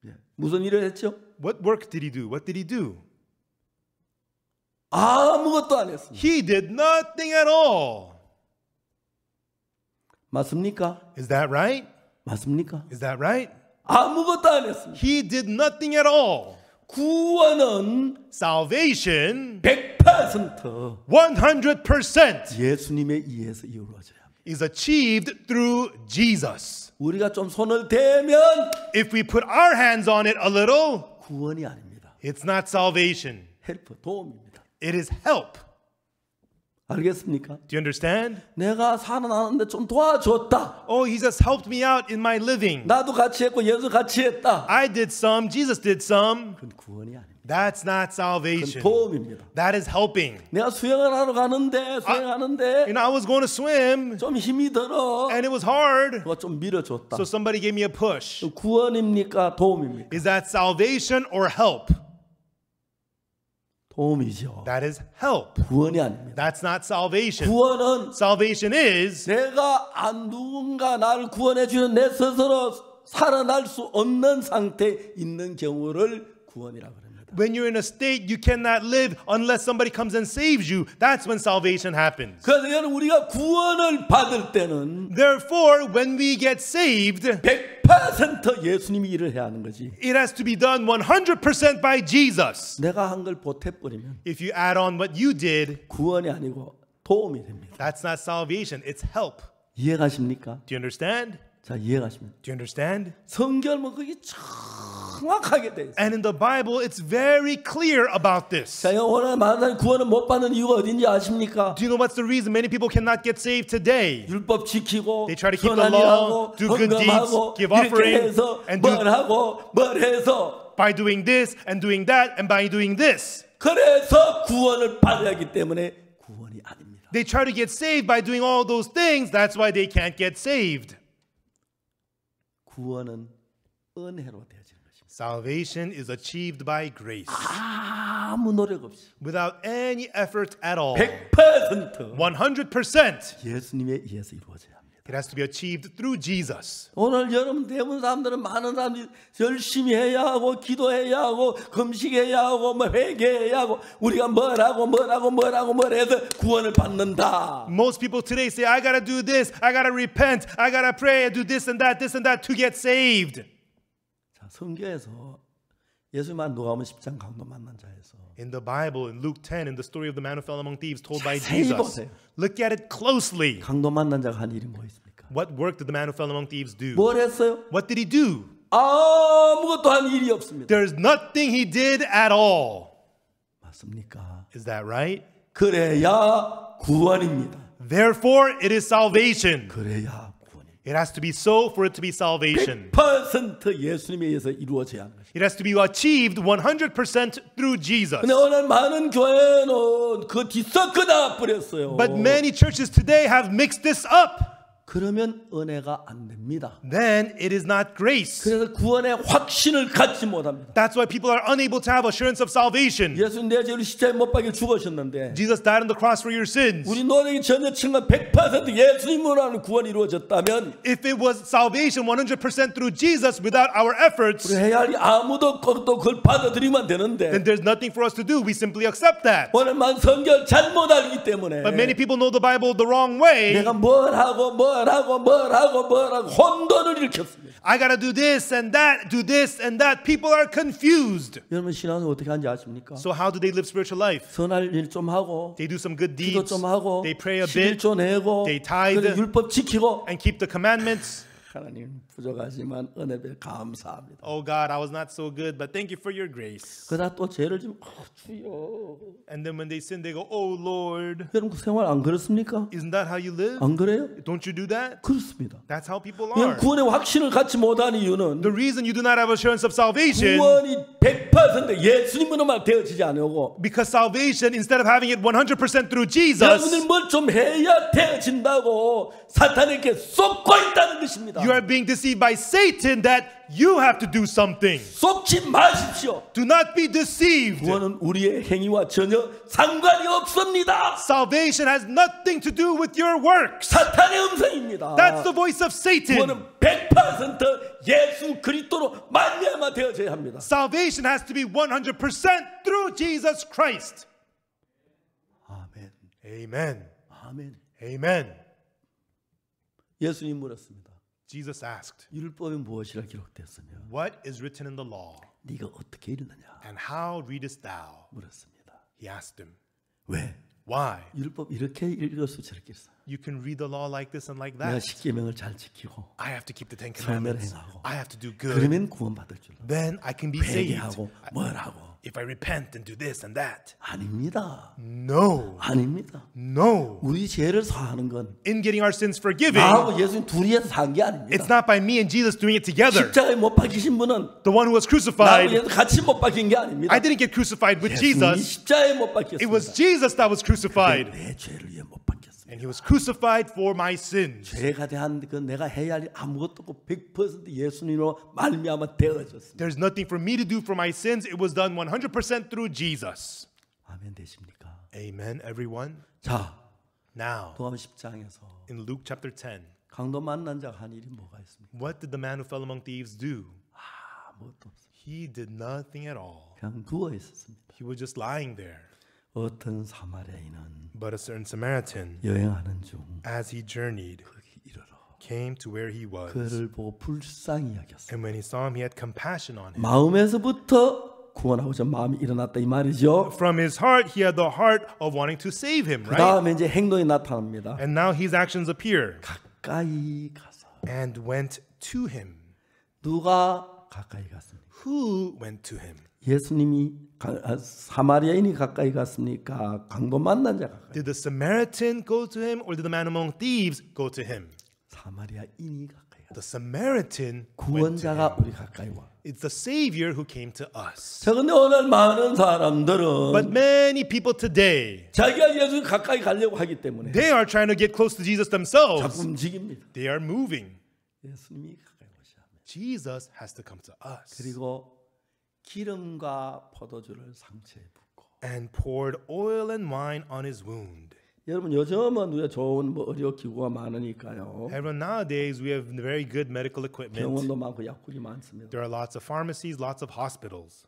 예. 무슨 일을 했죠? What work did he do? What did he do? 아무것도 안 했습니다. He did nothing at all. 맞습니까? Is that right? 맞습니까? Is that right? 아무것도 안 했습니다. He did nothing at all. 구원은 Salvation, 100% 100%, 예수님에 의해서 이루어져야 합니다. is achieved through Jesus. 우리가 좀 손을 대면 If we put our hands on it a little, 구원이 아닙니다. it's not salvation. 헬프, 도움입니다. It is help. 알겠습니까? Do you understand? 내가 살아나는데 좀 도와줬다. Oh, he just helped me out in my living. 나도 같이 했고 예수 같이 했다. I did some, Jesus did some. 그건 구원이 아닙니다. That's not 그건 salvation. 도움입니다. That is helping. 내가 수영을 하러 가는데 수영하는데 I was going to swim 좀 힘이 들어. and it was hard. 그거 좀 밀어줬다. So somebody gave me a push. 구원입니까? 도움입니까? Is that salvation or help? 도움이죠. That is help. 구원이 아닙니다. That's not salvation. 구원은 Salvation is 내가 누군가 나를 구원해 주는 내 스스로 살아날 수 없는 상태에 있는 경우를 구원이라고 합니다. when you're in a state you cannot live unless somebody comes and saves you. That's when salvation happens. 그래서 여러분 우리가 구원을 받을 때는 Therefore, when we get saved, 100% 예수님이 일을 해야 하는 거지. it has to be done 100% by Jesus. 내가 한 걸 보태버리면 If you add on what you did, 구원이 아니고 도움이 됩니다. that's not salvation, it's help. 이해가십니까? Do you understand? 자, 이해가십니까? Do you understand? 성경은 그게 정확하게 돼 있어요. And in the Bible, it's very clear about this. 자, 오늘 많은 사람이 구원을 못 받는 이유가 어딘지 아십니까? Do you know what's the reason many people cannot get saved today? 율법 지키고 They try to keep 선한 the law, 일하고 do good deeds, 헌금하고 give 이렇게 offering, 해서 and do- 뭘 하고 뭘 해서 By doing this and doing that and by doing this. 그래서 구원을 받아야 하기 때문에 구원이 아닙니다. They try to get saved by doing all those things. That's why they can't get saved. 구원은 은혜로 되어지는 것입니다. Salvation is achieved by grace 아무 노력 없이 without any effort at all. 100% 100%. 예수님에 의해서 이루어져야 합니다. It has to be achieved through Jesus. 오늘 여러분 대부분 사람들은 많은 사람들이 열심히 해야 하고 기도해야 하고 금식해야 하고 뭐 회개해야 하고 우리가 뭘 해서 구원을 받는다. Most people today say, I gotta do this, I gotta repent, I gotta pray, I do this and that to get saved. 자, 성경에서 예수님만 누가복음 10장 강도 만난 자에서 In the Bible, in Luke 10, in the story of the man who fell among thieves told by 자세히 Jesus, 보세요. look at it closely. 강도 만난 자가 한 일이 뭐 있습니까? What work did the man who fell among thieves do? 뭘 했어요? What did he do? 아무것도 한 일이 없습니다. There's nothing he did at all. 맞습니까? Is that right? 그래야 구원입니다. Therefore, it is salvation. 그래야 구원입니다. It has to be so for it to be salvation. 100% 예수님에 의해서 이루어져야 하는 것입니다. It has to be achieved 100% through Jesus. 근데 오늘 많은 교회는 그 뒤섞어다 버렸어요. But many churches today have mixed this up. 그러면 은혜가 안 됩니다. Then it is not grace. 그래서 구원의 확신을 갖지 못합니다. That's why people are unable to have assurance of salvation. 예수님 내 죄를 십자가에 못 박혀 죽으셨는데 Jesus died on the cross for your sins. 우리 노력이 전혀 측면 100% 예수님으로 하는 구원이 이루어졌다면 If it was salvation 100% through Jesus without our efforts, 우리 해야 할 일이 아무도 없고 또 그걸 받아들이면 되는데 then there's nothing for us to do. We simply accept that. 오늘 만 성경 잘못 알기 때문에 But many people know the Bible the wrong way. 내가 뭘 하고 혼돈을 일으켰습니다. I gotta do this and that, do this and that. People are confused. 여러분 신앙을 어떻게 하는지 아십니까? So how do they live spiritual life? 선할 일 좀 하고 They do some good 기도 deeds. 좀 하고 They pray a bit. 11조 내고 They tithe. 그리고 율법 지키고 And keep the commandments. 하나님 부족하지만 은혜에 감사합니다. Oh God, I was not so good, but thank you for your grace. 그러다 또 죄를 지면 주여. And then when they sin, they go, oh Lord. 여러분 그 생활 안 그렇습니까? Isn't that how you live? 안 그래요? Don't you do that? 그렇습니다. That's how people 그냥 are. 구원의 확신을 갖지 못한 이유는 The reason you do not have assurance of salvation, 구원이 100% 예수님으로만 되어지지 않고 because salvation, instead of having it 100% through Jesus, 여러분들 뭘 좀 해야 되어진다고 사탄에게 쏟고 있다는 것입니다. you are being deceived by Satan that you have to do something. 속지 마십시오. Do not be deceived. 구원은 우리의 행위와 전혀 상관이 없습니다. Salvation has nothing to do with your works. 사탄의 음성입니다. That's the voice of Satan. 구원은 100% 예수 그리스도로 말미암아 되어져야 합니다. Salvation has to be 100% through Jesus Christ. 아멘. Amen. 아멘. Amen. 예수님 물었습니다. Jesus asked, 율법이 무엇이라 기록됐으며 what is written in the law, 네가 어떻게 읽느냐 and how readest thou? 물었습니다. He asked him. 왜? Why? 율법 이렇게 읽어서 저렇게 써. You can read the law like this and like 내가 that. 십계명을 잘 지키고 I have to keep the Ten 선을 Commandments. 행하고 I have to do good. 그러면 구원받을 줄. Then I can be saved. 회개하고 뭘 하고 If I repent and do this and that. 아닙니다. No. 아닙니다. No. 우리 죄를 사하는 건 In getting our sins forgiven, 나하고 예수님 둘이 해서 산 게 아닙니다. it's not by me and Jesus doing it together. 십자가에 못 박히신 분은 The one who was 나하고 crucified, 예수 같이 못 박힌 게 아닙니다. I didn't get crucified with 예수님이 Jesus. 십자가에 못 박혔습니다. It was Jesus that was crucified. 내 죄를 위해 못 박혔습니다. And he was crucified for my sins. 죄가 대한 그 내가 해야 할 일 아무것도 없고 100% 예수님으로 말미암아 되어졌습니다. There's nothing for me to do for my sins. It was done 100% through Jesus. 아멘 되십니까? Amen, everyone. 자, Now, 도감 10장에서 in Luke chapter 10, 강도 만난 자가 한 일이 뭐가 있습니까? what did the man who fell among thieves do? 아무것도 없습니다. He did nothing at all. 그냥 누워 있었습니다. He was just lying there. 어떤 사마리아인은 But a certain Samaritan, 여행하는 중 as he journeyed, 거기 이르러 came to where he was. 그를 보고 불쌍히 여겼어요. And when he saw him, he had compassion on him. 마음에서부터 구원하고자 마음이 일어났다 이 말이죠. From his heart, he had the heart of wanting to save him, 그 right? 다음에 이제 행동이 나타납니다. And now his actions appear. 가까이 가서 And went to him. 누가 가까이 갔습니까? Who went to him? 예수님이 사마리아인이 가까이 갔습니까? 강도 만난 자가 가까이. Did the Samaritan go to him, or did the man among thieves go to him? 사마리아인이 가까이 갔습니다. The Samaritan went to 구원자가 him. 우리 가까이 와. It's the Savior who came to us. 자, 근데 오늘 많은 사람들은 But many people today, 자기가 예수 가까이 가려고 하기 때문에 they are trying to get close to Jesus themselves. 자꾸 움직입니다. They are moving. 예수님이 가까이 오셔야 합니다. Jesus has to come to us. 그리고 기름과 포도주를 상처에 붓고. And poured oil and wine on his wound. 여러분 요즘은 우리가 좋은 의료 기구가 많으니까요. Everyone, nowadays we have very good medical equipment. 병원도 많고 약국이 많습니다. There are lots of pharmacies, lots of hospitals.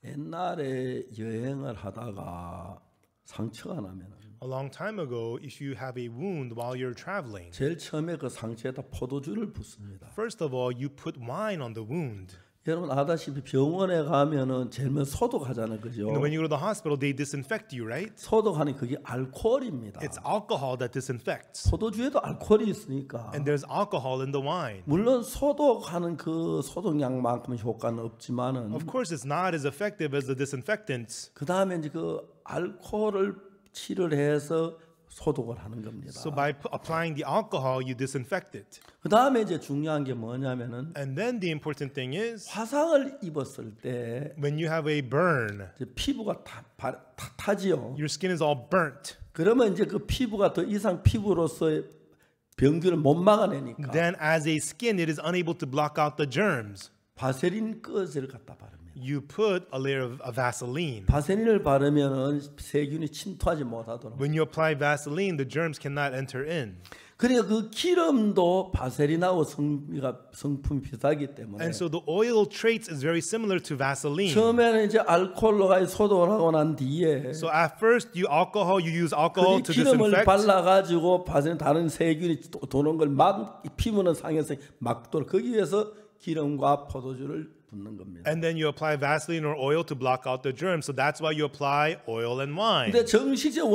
옛날에 여행을 하다가 상처가 나면은 A long time ago, if you have a wound while you're traveling, 제일 처음에 그 상처에다 포도주를 붓습니다. first of all, you put wine on the wound. 여러분 아다시피 병원에 가면은 제일 먼저 소독하잖아요, 그죠? When you go to the hospital, they disinfect you, right? 소독하는 그게 알코올입니다. It's alcohol that disinfects. 포도주에도 알코올이 있으니까. And there's alcohol in the wine. 물론 소독하는 그 소독약만큼은 효과는 없지만은 Of course, it's not as effective as the disinfectants. 그 다음에 이제 그 알코올을 칠을 해서 소독을 하는 겁니다. So by applying the alcohol, you disinfect it. 그 다음에 이제 중요한 게 뭐냐면은 And then the important thing is 화상을 입었을 때 when you have a burn, 이제 피부가 타지요. your skin is all burnt. 그러면 이제 그 피부가 더 이상 피부로서의 병균을 못 막아내니까 Then as a skin, it is unable to block out the germs. 바세린 끄지를 갖다 바릅니다. You put a layer of Vaseline. 바세린을 바르면은 세균이 침투하지 못하도록. When you apply Vaseline, the germs cannot enter in. 그러니까 그 기름도 바세린하고 성품이 비슷하기 때문에 And so the oil traits is very similar to Vaseline. 처음에는 이제 알코올로 소독을 하고 난 뒤에 So at first, you use alcohol 그 to 기름을 disinfect. 발라가지고 바세린 다른 세균이 도는 걸 막 피부는 상해서 막도록 거기 위해서 기름과 포도주를 붓는 겁니다. And then you apply Vaseline or oil to block out the germs. So that's why you apply oil and wine. 근데 정식적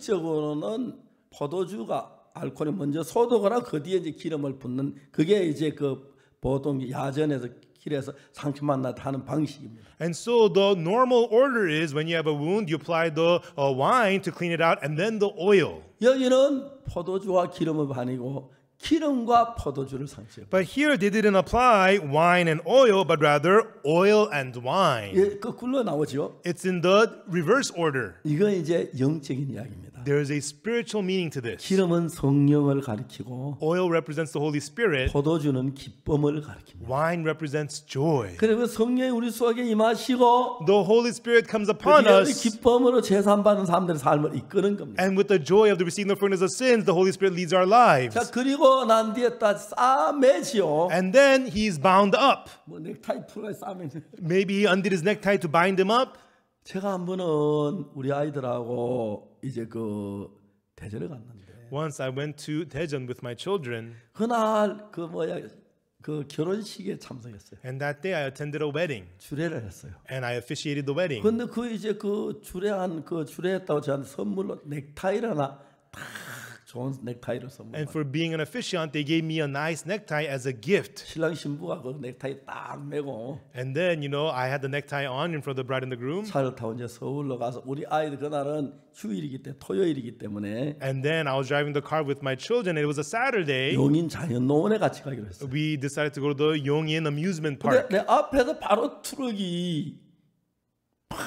원칙적으로는 포도주가 알코올이 먼저 소독을 하고 그 뒤에 이제 기름을 붓는 그게 이제 그 보통 야전에서 길에서 상처만 나타나는 방식입니다. And so the normal order is when you have a wound, you apply the wine to clean it out and then the oil. 여기는 포도주와 기름을 아니고 기름과 포도주를 상징해요. But here they didn't apply wine and oil, but rather oil and wine. 예, 거꾸로 나오죠. It's in the reverse order. 이건 이제 영적인 이야기입니다. There is a spiritual meaning to this. 기름은 성령을 가리키고 Oil represents the Holy Spirit. 포도주는 기쁨을 가리킵니다. Wine represents joy. 그리고 성령이 우리 속에 임하시고 The Holy Spirit comes upon 그 us. 기쁨으로 제산받는 사람들의 삶을 이끄는 겁니다. And with the joy of the receiving the forgiveness of sins, the Holy Spirit leads our lives. 자 그리고 난 뒤에 딱 싸매지요. And then he's bound up. 뭐 넥타이 풀가 싸매. Maybe he undid his necktie to bind him up. 제가 한 번은 우리 아이들하고 이제 그 대전에 갔는데 Once I went to Daejeon with my children, 그날 그 결혼식에 참석했어요. and that day I attended a wedding, 주례를 했어요. and I officiated the wedding. 근데 그 이제 그 주례했다고 저한테 선물로 넥타이를 하나 딱 좋은 넥타이를 선물. And for being an officiant, they gave me a nice necktie as a gift. 신랑 신부가 그 넥타이 딱 메고 And then, I had the necktie on in front of the bride and the groom. 차를 타고 이제 서울로 가서 우리 아이들 그날은 휴일이기 때문에 토요일이기 때문에 And then I was driving the car with my children. It was a Saturday. 용인 자연농원에 같이 가기로 했어요. We decided to go to the Yongin amusement 근데 park. 내 앞에서 바로 트럭이 팍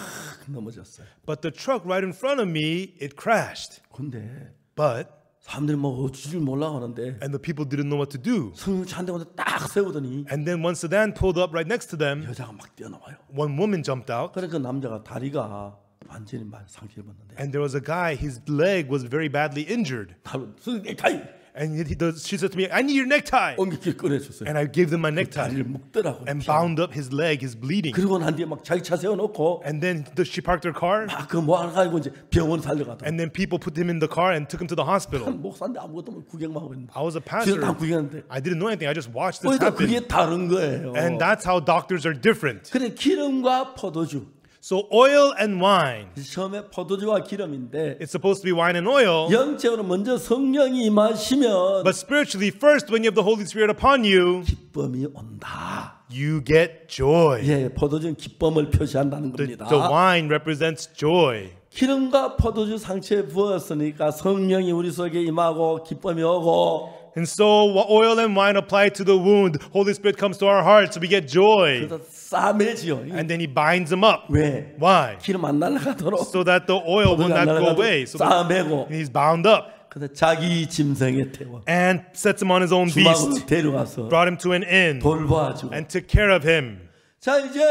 넘어졌어요. But the truck right in front of me, it crashed. 근데 But, 사람들이 뭐 어찌 줄 몰라 하는데 and the people didn't know what to do. 승용차 한 대 딱 세우더니 And then one sedan pulled up right next to them. 여자가 막 뛰어나와요. One woman jumped out. 그러니까 그 남자가 다리가 완전히 상처를 입었는데 And there was a guy, his leg was very badly injured. 바로 넥타이 And she said to me, I need your necktie. 엉기게 꺼내줬어요. And I gave them my necktie 다리를 묶더라고요. and bound up his leg, his bleeding. 그리고 난 뒤에 막 자기 차 세워놓고 And then she parked her car. 막 그 뭐 하나 가지고 이제 병원 살려가더라고요. And then people put him in the car and took him to the hospital. 목사인데 아무것도 모르고 구경만 하고 있는데 I was a 지금 다 pastor. 구경하는데 I didn't know anything. I just watched this 그러니까 happen. 그게 다른 거예요. And that's how doctors are different. 그래 기름과 포도주 So oil and wine. 처음에 포도주와 기름인데 It's supposed to be wine and oil. 영적으로 먼저 성령이 임하시면 But spiritually, first, when you have the Holy Spirit upon you, 기쁨이 온다. you get joy. 예, 포도주는 기쁨을 표시한다는 The 겁니다. wine represents joy. 기름과 포도주 상처에 부었으니까 성령이 우리 속에 임하고 기쁨이 오고 And so oil and wine apply to the wound. Holy Spirit comes to our hearts, so we get joy. 그래서 싸매지요. And then he binds them up. 왜? Why? 기름 안 날아가도록 So that the oil will not go away. So 싸매고 he's bound up 그래서 자기 짐승에 태워 and sets him on his own 주막으로 beast, 데려가서 brought him to an inn, 돌봐주고 and took care of him. 자 이제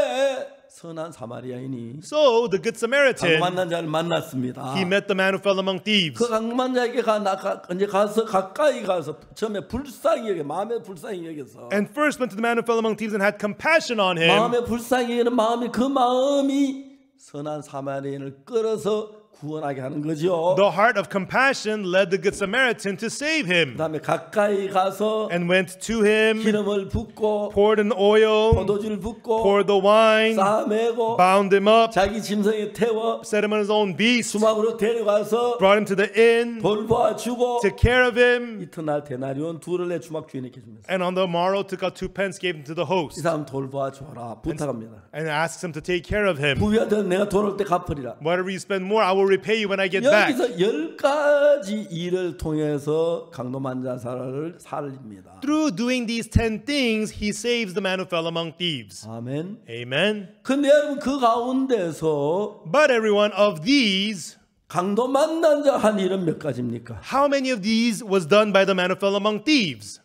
선한 사마리아인이 So the Good Samaritan, 강만난 자를 만났습니다. he met the man who fell among thieves. 그 강만자에게 이제 가서 가까이 가서 처음에 불쌍히 여겨 마음에 불쌍히 여겨서 And first went to the man who fell among thieves and had compassion on him. 마음에 불쌍히 여기는 마음이 그 마음이 선한 사마리아인을 끌어서 구원하게 하는 거죠. The heart of compassion led the Good Samaritan to save him 그다음에 가까이 가서 and went to him, 기름을 붓고 poured in oil, 포도주를 붓고 poured the wine, 싸매고 bound him up, 자기 짐승에 태워 set him on his own beast, 수막으로 데려가서 brought him to the inn, 돌봐주고 took care of him, 이튿날 데나리온 둘을 내 주막 주인에게 줍니다. and on the morrow took out 2 pence, gave him to the 이 host, 사람 돌봐줘라 부탁합니다. and asks him to take care of him. 부여든 내가 돌아올 때 갚으리라. Whatever you spend more, I will repay you when I get back. 여기서 10가지 일을 통해서 강도만자사를 살립니다. Through doing these 10 things, he saves the man who fell among thieves. 아멘. Amen. 근데 여러분 그 가운데서 But everyone of these, 강도 만난 자 한 일은 몇 가지입니까? how many of these was done by the man who fell among thieves?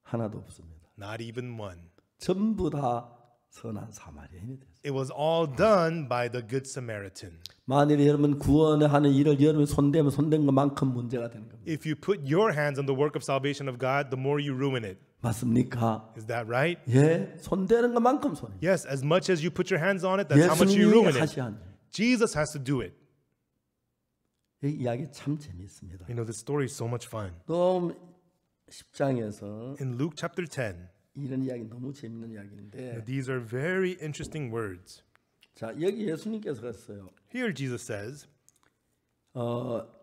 하나도 없습니다. Not even one. 전부 다 선한 사마리아인이 됐어요. It was all done by the Good Samaritan. 만일 여러분 구원을 하는 일을 여러분 손대면 손댄 것만큼 문제가 되는 겁니다. If you put your hands on the work of salvation of God, the more you ruin it. 맞습니까? Is that right? 예, 손대는 것만큼 손해. Yes, as much as you put your hands on it, that's how much you ruin 예수님이 it. 하셔야 합니다. Jesus has to do it. 이 이야기 참 재미있습니다. You know, this story is so much fun. 또 10장에서 In Luke chapter 10, 이런 이야기 너무 재밌는 이야기인데 these are very interesting words. 자 여기 예수님께서 그랬어요. Here Jesus says,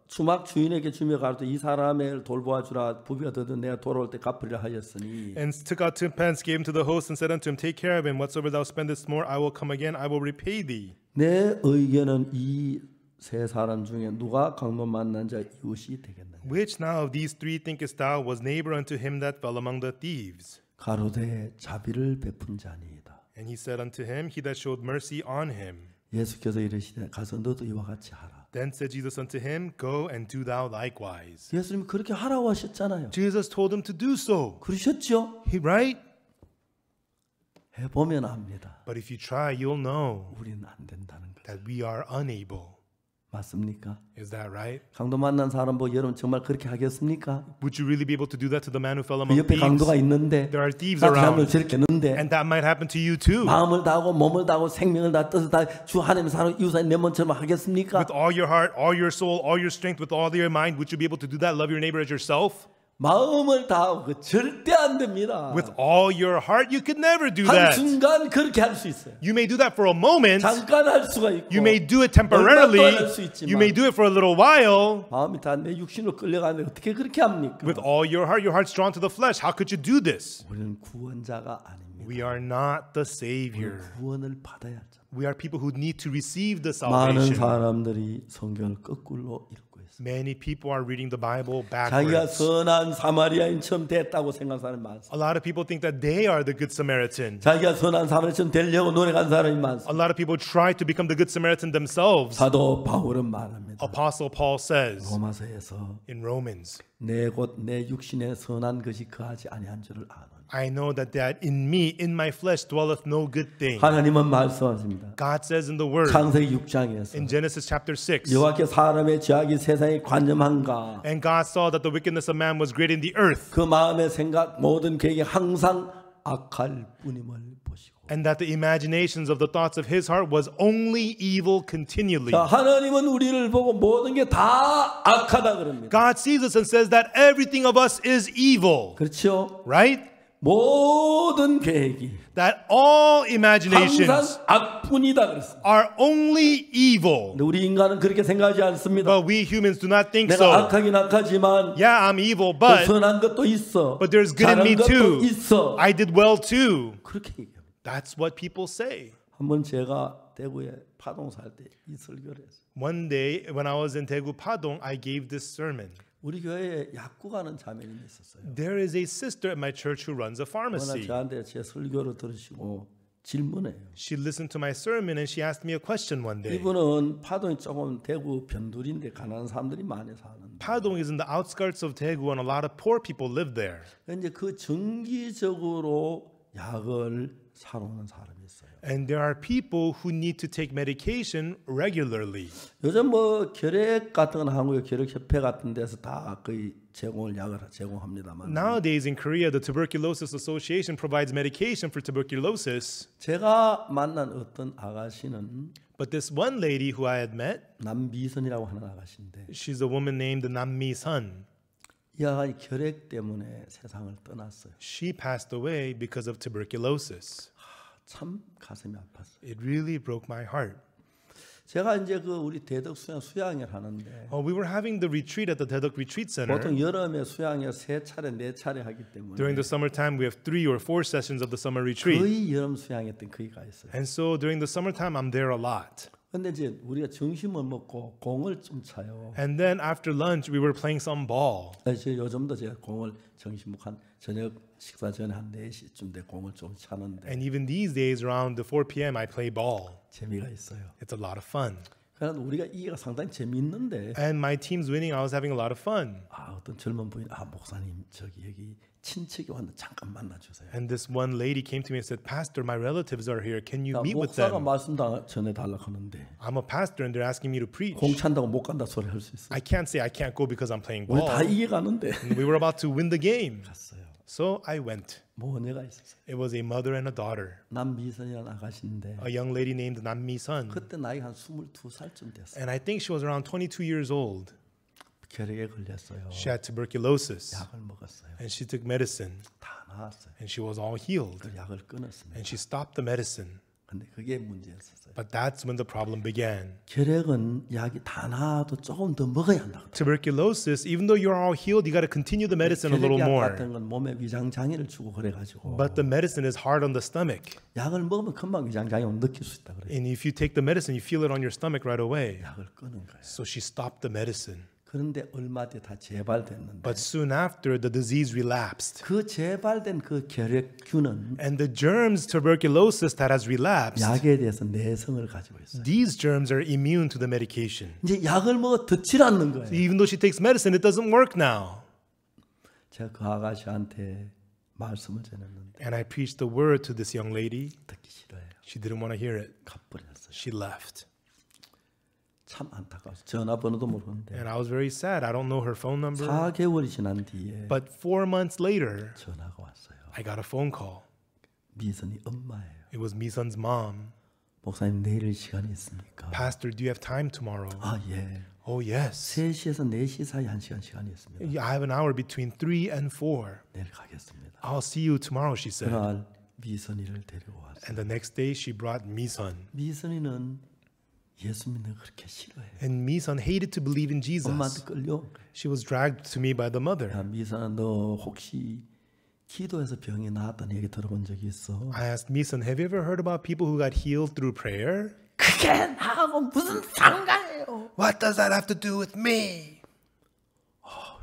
주막 주인에게 주며 가로되 이 사람을 돌보아주라 부비가 더든 내가 돌아올 때 갚으리라 하였으니 and took out 2 pence, gave him to the host, and said unto him, take care of him. Whatsoever thou spendest more, I will come again, I will repay thee. 내 의견은 이 세 사람 중에 누가 강도 만난 자 이웃이 되겠느냐. Which now of these 3 thinkest thou was neighbor unto him that fell among the thieves? 가로되 자비를 베푼 자니이다. And he said unto him, he that showed mercy on him. 예수께서 이르시되 가서 너도 이와 같이 하라. Then said Jesus unto him, go and do thou likewise. 예수님 그렇게 하라고 하셨잖아요. Jesus told him to do so. 그러셨죠? Right? 해보면 압니다. But if you try, you'll know 우리는 안 된다는 거. that we are unable. 맞습니까? Is that right? 강도 만난 사람 보고 여러분 정말 그렇게 하겠습니까? Would you really be able to do that to the man who fell 그 among 옆에 강도가 thieves? 있는데 There are thieves 나도 잘못 around. 저렇게 했는데 And that might happen to you too. 마음을 다하고 몸을 다하고 생명을 다 뜻을 다 주 하나님의 사랑 이웃의 내 몸처럼 하겠습니까? With all your heart, all your soul, all your strength, with all your mind, would you be able to do that? Love your neighbor as yourself? 마음을 다하고 그 절대 안 됩니다. With all your heart, you could never do 한 that. 순간 그렇게 할 수 있어요. You may do that for a moment. 잠깐 할 수가 있고 You may do it temporarily. 얼마 동안 할수 있지만 You may do it for a little while. 마음이 다 내 육신으로 끌려가는데 어떻게 그렇게 합니까? With all your heart's drawn to the flesh. How could you do this? 우리는 구원자가 아닙니다. We are not the Savior. 구원을 받아야 하죠. We are people who need to receive the 많은 salvation. 사람들이 성경을 거꾸로 읽고 있습니다. Many people are reading the Bible 자기가 backwards. 선한 사마리아인처럼 됐다고 생각하는 사람이 많습니다. A lot of people think that they are the Good Samaritan. 자기가 선한 사마리아인처럼 되려고 노력한 사람이 많습니다. A lot of people try to become the Good Samaritan themselves. 사도 바울은 말합니다. Apostle Paul says 로마서에서 in Romans, 내 곧 내 육신에 선한 것이 거하지 아니한 줄을 아노니. I know that in me, in my flesh, dwelleth no good thing. 하나님은 말씀하십니다. God says in the Word, 창세기 6장에서 in Genesis chapter 6, 여호와께 사람의 죄악이 세상에 관념한가 and God saw that the wickedness of man was great in the earth, 그 마음의 생각 모든 계획이 항상 악할 뿐임을 보시고. and that the imaginations of the thoughts of his heart was only evil continually. 자, 하나님은 우리를 보고 모든 게 다 악하다 그럽니다. God sees us and says that everything of us is evil, 그렇죠? right? 모든 계획이 That all 항상 imaginations 악뿐이다 그랬습니다. are only evil. 근데 우리 인간은 그렇게 생각하지 않습니다. But we humans do not think 내가 so. 악하긴 악하지만 Yeah, I'm evil, 또 but 선한 것도 있어. But there's good in 잘한 me 것도 too. 있어. I did well too. 그렇게 얘기합니다. That's what people say. 한번 제가 대구에 파동 살 때 이 설교를 했어요. One day when I was in Daegu Padong, I gave this sermon. 우리 교회에 약국 가는 자매님이 있었어요. There is a sister at my church who runs a 그러나 pharmacy. 저한테 제 설교를 들으시고 질문해요. She listened to my sermon and she asked me a question one day. 이분은 파동이 조금 대구 변두리인데 가난한 사람들이 많이 사는데 Padong is in the outskirts of Daegu and a lot of poor people live there. 이제 그 정기적으로 약을 사러 오는 사람이 있어요. And there are people who need to take medication regularly. 요즘 뭐 결핵 같은 건 한국의 결핵협회 같은 데서 다 거의 약을 제공합니다만 Nowadays in Korea, the Tuberculosis Association provides medication for tuberculosis. 제가 만난 어떤 아가씨는 But this one lady who I had met, 남미선이라고 하는 아가씨인데 she's a woman named Nam Mi Sun. 이 아가씨 결핵 때문에 세상을 떠났어요. She passed away because of tuberculosis. 참 가슴이 아팠어요. It really broke my heart. 제가 이제 그 우리 대덕 수양회를 하는데 We were having the retreat at the Daedok Retreat Center. 보통 여름에 수양회 3차례 4차례 하기 때문에 During the summertime, we have 3 or 4 sessions of the summer retreat. 거의 여름 수양회 때 거기 가 있어요. And so during the summertime, I'm there a lot. 근데 이제 우리가 점심을 먹고 공을 좀 차요. And then after lunch, we were playing some ball. 저 요즘도 제가 공을 점심 한 저녁 식사 전에 한 4시쯤 돼 공을 좀 차는데 And even these days, around the 4 p.m., I play ball. 재미가 있어요. It's a lot of fun. 그러나 우리가 이기가 상당히 재미있는데 And my team's winning. I was having a lot of fun. 어떤 젊은 분이 목사님 저기 여기 친척이 왔는데 잠깐 만나주세요. And this one lady came to me and said, Pastor, my relatives are here. Can you 나 meet with 목사가 them? 말씀 전해달라고 하는데 I'm a pastor and they're asking me to preach. 공 찬다고 못 간다 소리 할 수 있어요. I can't say I can't go because I'm playing 우리 ball. 다 이겨가는데 And we were about to win the game. 갔어요. So I went. 모녀가 있었어요. It was a mother and a daughter. 남미선이라는 아가씨인데 A young lady named Nam Mi Sun. 그때 나이가 한 22살쯤 됐어요. And I think she was around 22 years old. 결핵에 걸렸어요. She had tuberculosis. 약을 먹었어요. And she took medicine. 다 나았어요. And she was all healed. 그 약을 끊었습니다. And she stopped the medicine. 근데 그게 문제였었어요. But that's when the problem began. 결핵은 약이 다 나아도 조금 더 먹어야 한다. Tuberculosis, even though you're all healed, you got to continue the medicine a little 결핵약 more. 같은 건 몸에 위장 장애를 주고 그래가지고 But the medicine is hard on the stomach. 약을 먹으면 금방 위장 장애를 느낄 수 있다 그래요. And if you take the medicine, you feel it on your stomach right away. 약을 끊은 거예요. So she stopped the medicine. 그런데 얼마 뒤에 다 재발됐는데 But soon after, the disease relapsed. 그 재발된 그 결핵균은 And the germs, tuberculosis that has relapsed, 약에 대해서 내성을 가지고 있어요. these germs are immune to the medication. 이제 약을 먹어 듣질 않는 거예요. Even though she takes medicine, it doesn't work now. 제가 그 아가씨한테 말씀을 전했는데 And I preached the word to this young lady. 듣기 싫어해요. She didn't want to hear it. 가버렸어요. She left. 참 안타까워서 전화번호도 모르는데 And I was very sad. I don't know her phone number. 4개월이 지난 뒤에 But 4 months later, 전화가 왔어요. I got a phone call. 미선이 엄마예요. It was Misun's mom. 목사님 내일 시간이 있습니까? Pastor, do you have time tomorrow? 예. Oh, yes. 3시에서 4시 사이 1시간 시간이 있습니다. I have an hour between 3 and 4. 내일 가겠습니다. I'll see you tomorrow, she said. 그날 미선이를 데리고 왔어요. And the next day, she brought Misun. 미선이는 예수 믿는 거 그렇게 싫어해요. And Misun hated to believe in 엄마한테 Jesus. 끌려. She was dragged to me by the mother. 야, 미선아 너 혹시 기도해서 병이 나았다는 얘기 들어본 적이 있어? I asked Misun, have you ever heard about people who got healed through prayer? 그게 나하고 무슨 상관이에요? What does that have to do with me?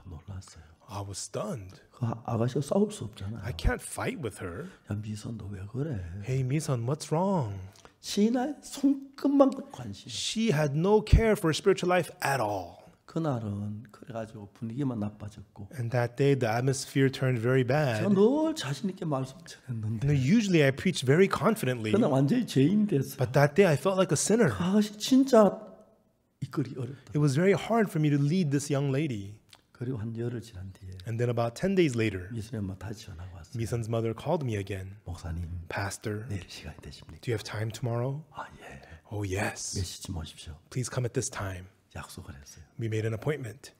놀랐어요. I was stunned. 그 아가씨가 싸울 수 없잖아. I can't fight with her. 야 미선 너 왜 그래? Hey, Misun, what's wrong? 신앙에 손끝만 관심. She had no care for spiritual life at all. 그날은 그래가지고 분위기만 나빠졌고. And that day, the atmosphere turned very 제가 bad. 늘 자신 있게 말씀 전했는데 Usually, I preach very confidently. 그날 완전히 죄인 됐어. But that day, I felt like a sinner. 아가씨 진짜 이끌기 어렵다. It was very hard for me to lead this young lady. 그리고 한 열흘 지난 뒤에 And then about 10 days later, 미선이 엄마 다시 전화가 왔어요. Misun's mother called me again. 목사님 Pastor, 내일 시간이 되십니까? do you have time tomorrow? 예. Oh, yes. 몇 시쯤 오십시오. Please come at this time. 약속을 했어요. We made an appointment.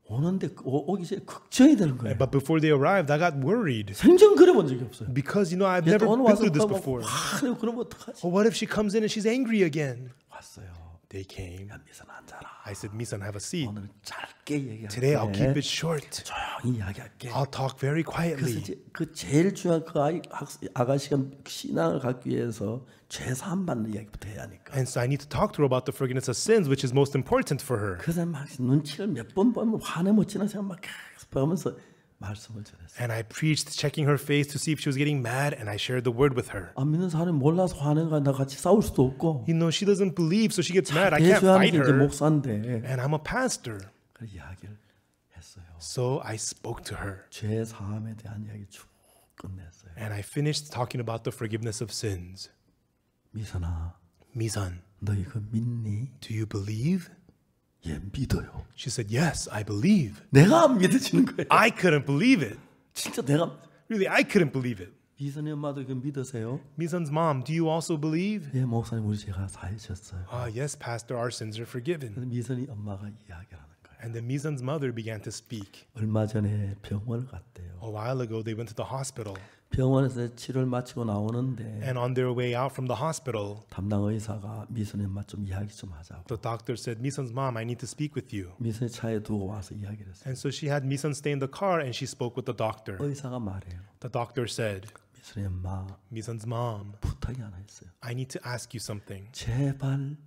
오는데 오기 전에 걱정이 되는 거예요. But before they arrived, I got worried. 생전 그래 본 적이 없어요. Because, I've 얘 never 또 오늘 been 와서 through this 막 before. 와, 그러면 어떡하지? Oh, what if she comes in and she's angry again? 왔어요. They came. 야 미선 앉아라. I said, Misun, have a seat. 오늘은 짧게 얘기할게. Today, I'll keep it short. 조용히 이야기할게. I'll talk very 그래서 quietly. 이제 그 제일 중요한 그 아가씨가 신앙을 갖기 위해서 죄 사함 받는 이야기부터 해야 하니까. And so I need to talk to her about the forgiveness of sins, which is most important for her. 그래서 막 눈치를 몇 번 보면 화내 못 지나 생각 막 계속 보면서 말씀을 전했어요. And I preached, checking her face to see if she was getting mad, and I shared the word with her. 안 믿는 사람이 몰라서 화내는 거야. 나 같이 싸울 수도 없고. She doesn't believe, so she gets mad. I can't 대주하는 fight 게 이제 her. 목사인데. And I'm a pastor. 그래 이야기를 했어요. So I spoke to her. 죄 사함에 대한 이야기 쭉 끝냈어요. And I finished talking about the forgiveness of sins. 미선아, Misan, 너희 그 믿니? do you believe? 예, 믿어요. She said, yes, I believe. 내가 안 믿어지는 거예요. I couldn't believe it. 진짜 내가 Really, I couldn't believe it. 미선이 엄마도 이거 믿으세요? Misan's mom, do you also believe? 예, 목사님 우리 죄가 사해졌어요. Yes, Pastor, our sins are forgiven. 그래서 미선이 엄마가 이야기를 하는 거예요. And then Misan's mother began to speak. 얼마 전에 병원을 갔대요. A while ago, they went to the hospital. 병원에서 치료를 마치고 나오는데 And on their way out from the hospital, 담당 의사가 미선이 엄마 좀 이야기 좀 하자고. the doctor said, Misan's mom, I need to speak with you. 미선이 차에 두고 와서 이야기를 했어요. And so she had Misan stay in the car and she spoke with the doctor. 의사가 말해요. The doctor said, 미선이 엄마 Misan's mom, 부탁이 하나 있어요. I need to ask you something. 제발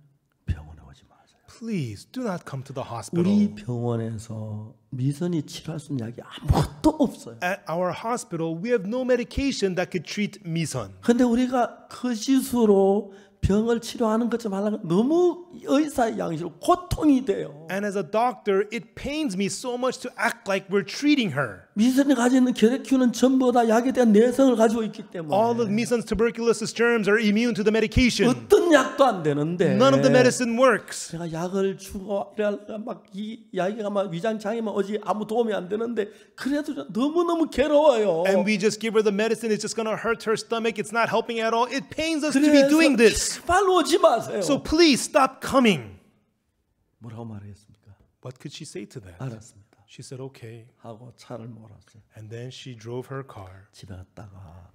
병원에 오지 마세요. Please do not come to the 우리 hospital. 병원에서 미선이 치료할 수 있는 약이 아무것도 없어요. At our hospital, we have no medication that could treat Misan. 근데 우리가 거짓으로 병을 치료하는 것 좀 하려면 너무 의사의 양식으로 고통이 돼요. And as a doctor, it pains me so much to act like we're treating her. 미선이 가지고 있는 혈액균은 전부 다 약에 대한 내성을 가지고 있기 때문에 All of Misan's tuberculosis germs are immune to the medication. 어떤 약도 안 되는데 None of the medicine works. 제가 약을 주고 이래가 막이 약이가 막 위장 장애만 오지 아무 도움이 안 되는데 그래도 너무 너무 괴로워요. And we just give her the medicine. It's just going to hurt her stomach. It's not helping at all. It pains us to be doing this. 제발 오지 마세요. So please stop coming. 뭐라고 말하겠습니까? What could she say to that? 알았습니다. She said, okay. 하고 차를 몰았어요. And then she drove her car. 집에 갔다가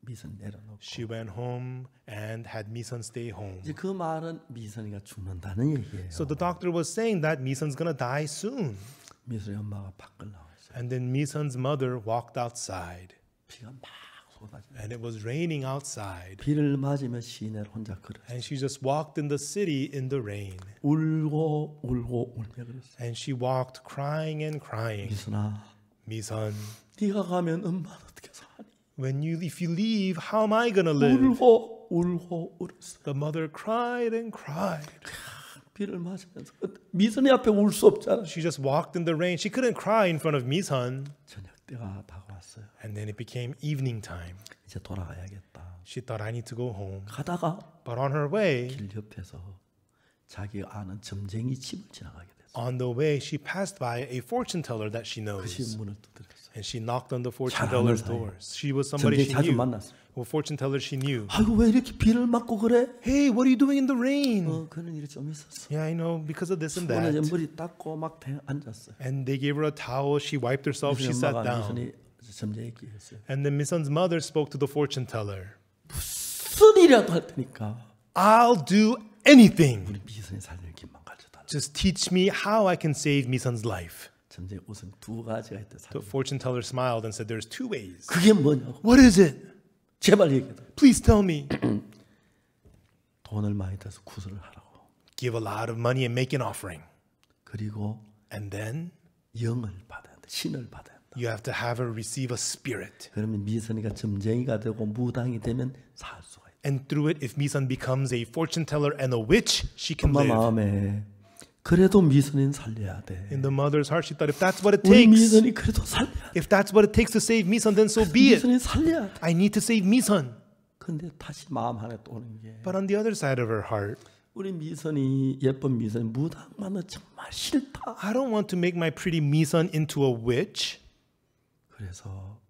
미선 내려놓고 She went home and had Misan stay home. 이제 그 말은 미선이가 죽는다는 얘기예요. So the doctor was saying that Misan's going to die soon. 미선이 엄마가 밖을 나왔어요. And then Misan's mother walked outside. 비가 막 쏟아지고 And it was raining outside. 비를 맞으며 시내를 혼자 걸었어요. And she just walked in the city in the rain. 울고 울고 울며 그랬어요. And she walked crying and crying. 미선아, Misan, 네가 가면 엄마는 어떻게 사니? if you leave, how am I going to live? 울고 울고 울었어요. The mother cried and cried. 비를 맞으면서 미선이 앞에 울 수 없잖아. She just walked in the rain. She couldn't cry in front of Misan. 저녁 때가 다가왔어요. And then it became evening time. 이제 돌아가야겠다. She thought, I need to go home. 가다가 But on her way, 길 옆에서 자기가 아는 점쟁이 집을 지나가게 됐어요. on the way, she passed by a fortune teller that she 그 knows. 집 문을 두드렸어요. And she knocked on the fortune 잘 아는 teller's 사이. doors. She was somebody 점쟁이 she 자주 knew. 만났어요. A fortune teller she knew. 아이고 왜 이렇게 비를 맞고 그래? Hey, what are you doing in the rain? 그런 일이 좀 있었어. Yeah, I know, because of this and 오늘 이제 that. 머리 닦고 막 앉았어요. And they gave her a towel. She wiped herself. She sat 엄마가 down. 미선이 점쟁이께 했어요. And then Misan's mother spoke to the fortune teller. 무슨 일이라도 할 테니까 I'll do anything. 우리 미선이 살릴 길만 가르쳐달라. Just teach me how I can save Misan's life. 점쟁이 웃음 두 가지가 있대. The fortune teller smiled and said, there's two ways. 그게 뭐냐고. What is it? 제발 얘기해. Please tell me. 돈을 많이 들어서 구슬을 하라고. Give a lot of money and make an offering. 그리고 And then 영을 받아야 돼. 신을 받아야 돼. you have to have her receive a spirit. 그러면 미선이가 점쟁이가 되고 무당이 되면 살 수가 있다. And through it, if Misan becomes a fortune teller and a witch, she can 엄마 live. 마음에 그래도 미선이는 살려야 돼. In the mother's heart, she thought, if that's what it 우리 takes, 미선이 그래도 살려야 돼. if that's what it takes to save Misan, then so be it. 미선이 살려야 돼. I need to save Misan. 근데 다시 마음 안에 또 오는 게 But on the other side of her heart, 우리 미선이 예쁜 미선이 무당만은 정말 싫다. I don't want to make my pretty Misan into a witch. 그래서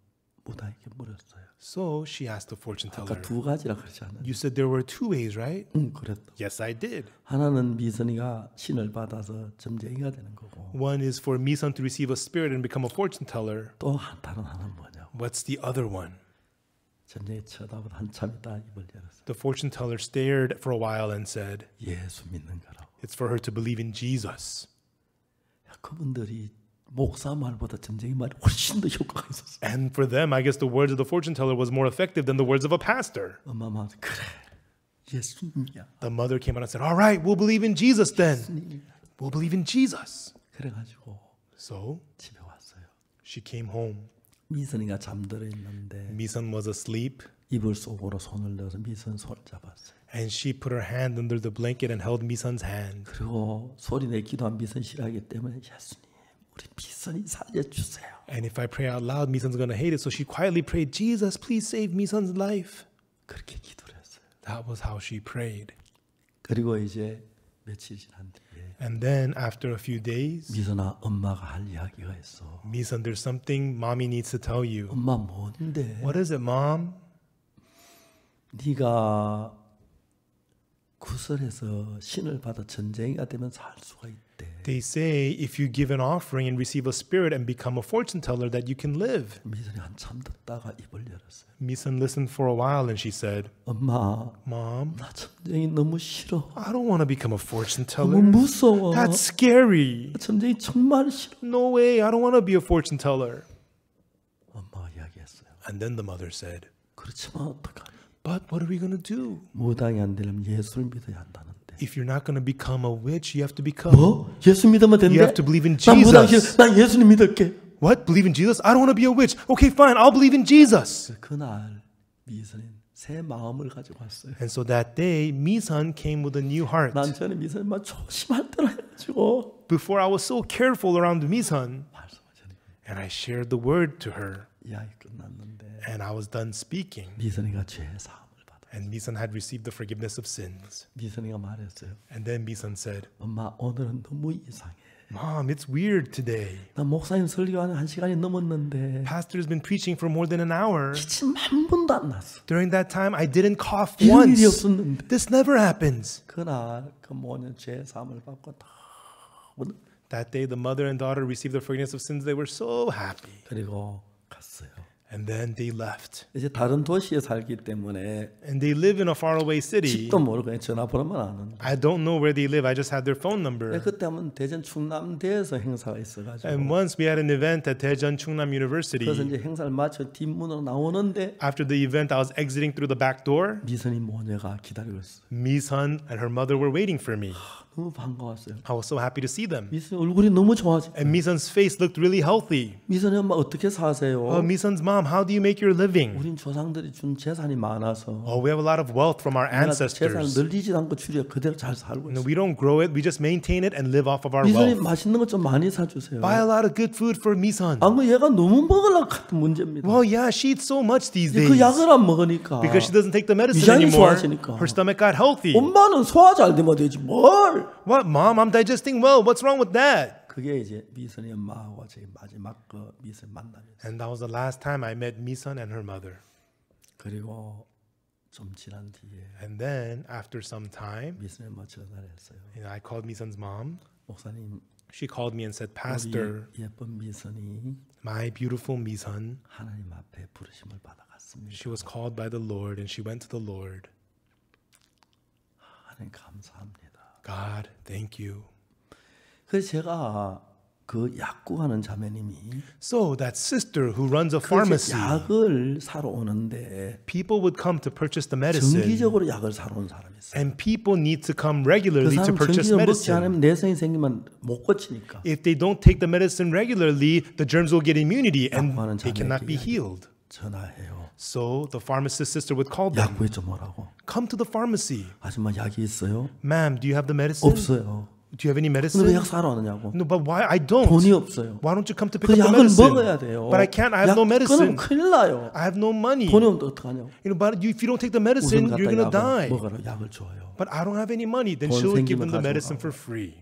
무당에게 물었어요. So she asked the fortune 아까 teller, 두 가지라 그러지 않았나요? you said there were two ways, right? 응, 그랬다. Yes, I did. 하나는 미선이가 신을 받아서 점쟁이가 되는 거고 One is for Misan to receive a spirit and become a fortune teller. 또 다른 하나는 뭐냐? What's the other one? 점쟁이 쳐다보다 한참 있다 입을 열었어요. The fortune teller stared for a while and said, 예수 믿는 거라고. it's for her to believe in Jesus. 야, 그분들이 목사 말보다 점쟁이 말이 훨씬 더 효과가 있었어. And for them, I guess the words of the fortune teller was more effective than the words of a pastor. 엄마 말 그래 예수님이야. The mother came out and said, all right, we'll believe in Jesus then. We'll believe in Jesus. 그래가지고 So 집에 왔어요. she came home. 미선이가 잠들어 있는데 Misan was asleep 이불 속으로 손을 넣어서 미선 손을 잡았어요. and she put her hand under the blanket and held Misan's hand. 그리고 소리 내 기도한 미선 싫어하기 때문에 예수님 우리 미선이 살려주세요. And if I pray out loud, Misun's going to hate it. So she quietly prayed, Jesus, please save Misun's life. 그렇게 기도를 했어요. That was how she prayed. 그리고 이제 며칠 지난 뒤에 And then after a few days, 미선아 엄마가 할 이야기가 있어. Misun, there's something mommy needs to tell you. 엄마 뭔데? What is it, mom? 네가 구설해서 신을 받아 전쟁이가 되면 살 수가 있대. They say if you give an offering and receive a spirit and become a fortune teller that you can live. 미선이 한참 듣다가 입을 열었어요. Misun listened for a while and she said, 엄마, Mom, 나 전쟁이 너무 싫어. I don't want to become a fortune 너무 teller. 무서워. That's scary. 전쟁이 정말 싫어. No way, I don't want to be a fortune teller. 엄마가 이야기했어요. And then the mother said, 그렇지만 어떡하니? But what are we going to do? 무당이 안 되려면 예수를 믿어야 한다는데. If you're not going to become a witch, you have to become. 뭐? 예수 믿으면 된대? You have to believe in 난 무당 Jesus. 싫어. 난 예수님 믿을게. What? Believe in Jesus? I don't want to be a witch. Okay, fine, I'll believe in Jesus. 그날 미선이 새 마음을 가지고 왔어요. And so that day, Misun came with a new heart. 난 전에 미선이만 조심할 때라 해가지고 Before I was so careful around Misun, 말씀하시는 and I shared the word to her, 이야기 끝났는데 and I was done speaking. 미선이가 죄 사함을 받아. And Misun had received the forgiveness of sins. 미선이가 말했어요. And then Misun said, 엄마 오늘은 너무 이상해. Mom, it's weird today. 나 목사님 설교하는 1시간이 넘었는데 Pastor's been preaching for more than an hour. 기침 한 번도 안 났어. During that time, I didn't cough 이런 일이 once. 없었는데 This never happens. 그날 그 모녀 죄 사함을 받고 다 That day, the mother and daughter received the forgiveness of sins. They were so happy. 그리고 갔어요. And then they left. 이제 다른 도시에 살기 때문에 And they live in a faraway city. 집도 모르고 그냥 전화번호만 아는. I don't know where they live. I just had their phone number. 그때 한번 대전 충남대에서 행사가 있어가지고 And once we had an event at Daejeon Chungnam University. 그래서 이제 행사를 마쳐 뒷문으로 나오는데 After the event, I was exiting through the back door. 미선이 모녀가 기다리고 있어. Misun and her mother were waiting for me. 너무 반가웠어요. I was so happy to see them. 미선이 얼굴이 너무 좋아지. And Misun's face looked really healthy. 미선이 엄마 어떻게 사세요? Misun's mom, how do you make your living? 우린 조상들이 준 재산이 많아서 Oh, we have a lot of wealth from our 우리가 재산을 ancestors. 늘리지 않고 줄여 그대로 잘 살고 No, 있어. we don't grow it. We just maintain it and live off of our 미선이 wealth. 맛있는 것 좀 많이 사주세요. Buy a lot of good food for Misun. 안 그러면 얘가 너무 먹으려고 같은 문제입니다. Well, yeah, she eats so much these 그 days. 약을 안 먹으니까 Because she doesn't take the medicine 위장이 anymore. 소화하시니까. Her stomach got healthy. 엄마는 소화 잘 되면 되지 뭘? What, mom? I'm digesting well. What's wrong with that? 그게 이제 미선이 엄마하고 제 마지막 그 미선 만남이었어요. And that was the last time I met Misun and her mother. 그리고 좀 지난 뒤에 And then, after some time, 미선이 엄마 전화를 했어요. I called Misun's mom. 목사님, She called me and said, 우리 Pastor, 예쁜 미선이 my beautiful Misun, 하나님 앞에 부르심을 받아갔습니다. she was called by the Lord and she went to the Lord. 하나님 감사합니다. God, thank you. 그래서 제가 그 약국하는 자매님이 So that sister who runs a 그 pharmacy, 약을 사러 오는데 people would come to purchase the medicine, 정기적으로 약을 사러 온 사람이 있어요. and people need to come 그 regularly to 사람 purchase 정기적으로 먹지 medicine. 않으면 내성이 생기면 못 고치니까 If they don't take the medicine regularly, the germs will get immunity and 약국하는 they cannot be 자매에게 healed. 전화해요. So the pharmacist sister would call them, 약 구해줘 뭐라고. come to the pharmacy. 아줌마 약이 있어요? Ma'am, do you have the medicine? 없어요. Do you have any 근데 왜 medicine? 약 사러 왔느냐고. No, but why? I don't. 돈이 없어요. Why don't you come to pick 그 up the 약을 medicine? 먹어야 돼요. But I can't. I have 약 no medicine. 끊으면 큰일 나요. I have no money. 돈이 없는데 어떡하냐고. But if you don't take the 우선 medicine, you're 갖다 gonna die. 약을 먹으라 약을 줘요. But I don't have any money. Then 돈 she would give them 생기면 the medicine 가져오라고. for free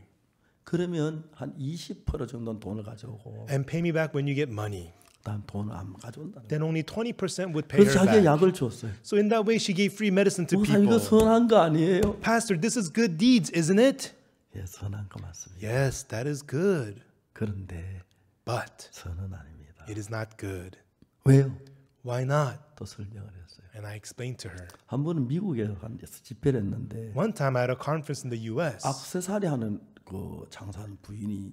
그러면 한 20% 정도는 돈을 가져오고 and pay me back when you get money. 그다음 돈을 안 가져온다는 거예요. Then only 20% would pay her 그래서 자기가 back. 약을 줬어요. So in that way, she gave free medicine to 목사 이거 people. 선한 거 아니에요? Pastor, this is good deeds, isn't it? 예, 선한 거 맞습니다. Yes, that is good. 그런데 But 선은 아닙니다. it is not good. 왜요? Why not? 또 설명을 했어요. And I explained to her. 한 번은 미국에 가서 집회를 했는데 One time I had a conference in the U.S. 액세서리 하는 그 장사하는 부인이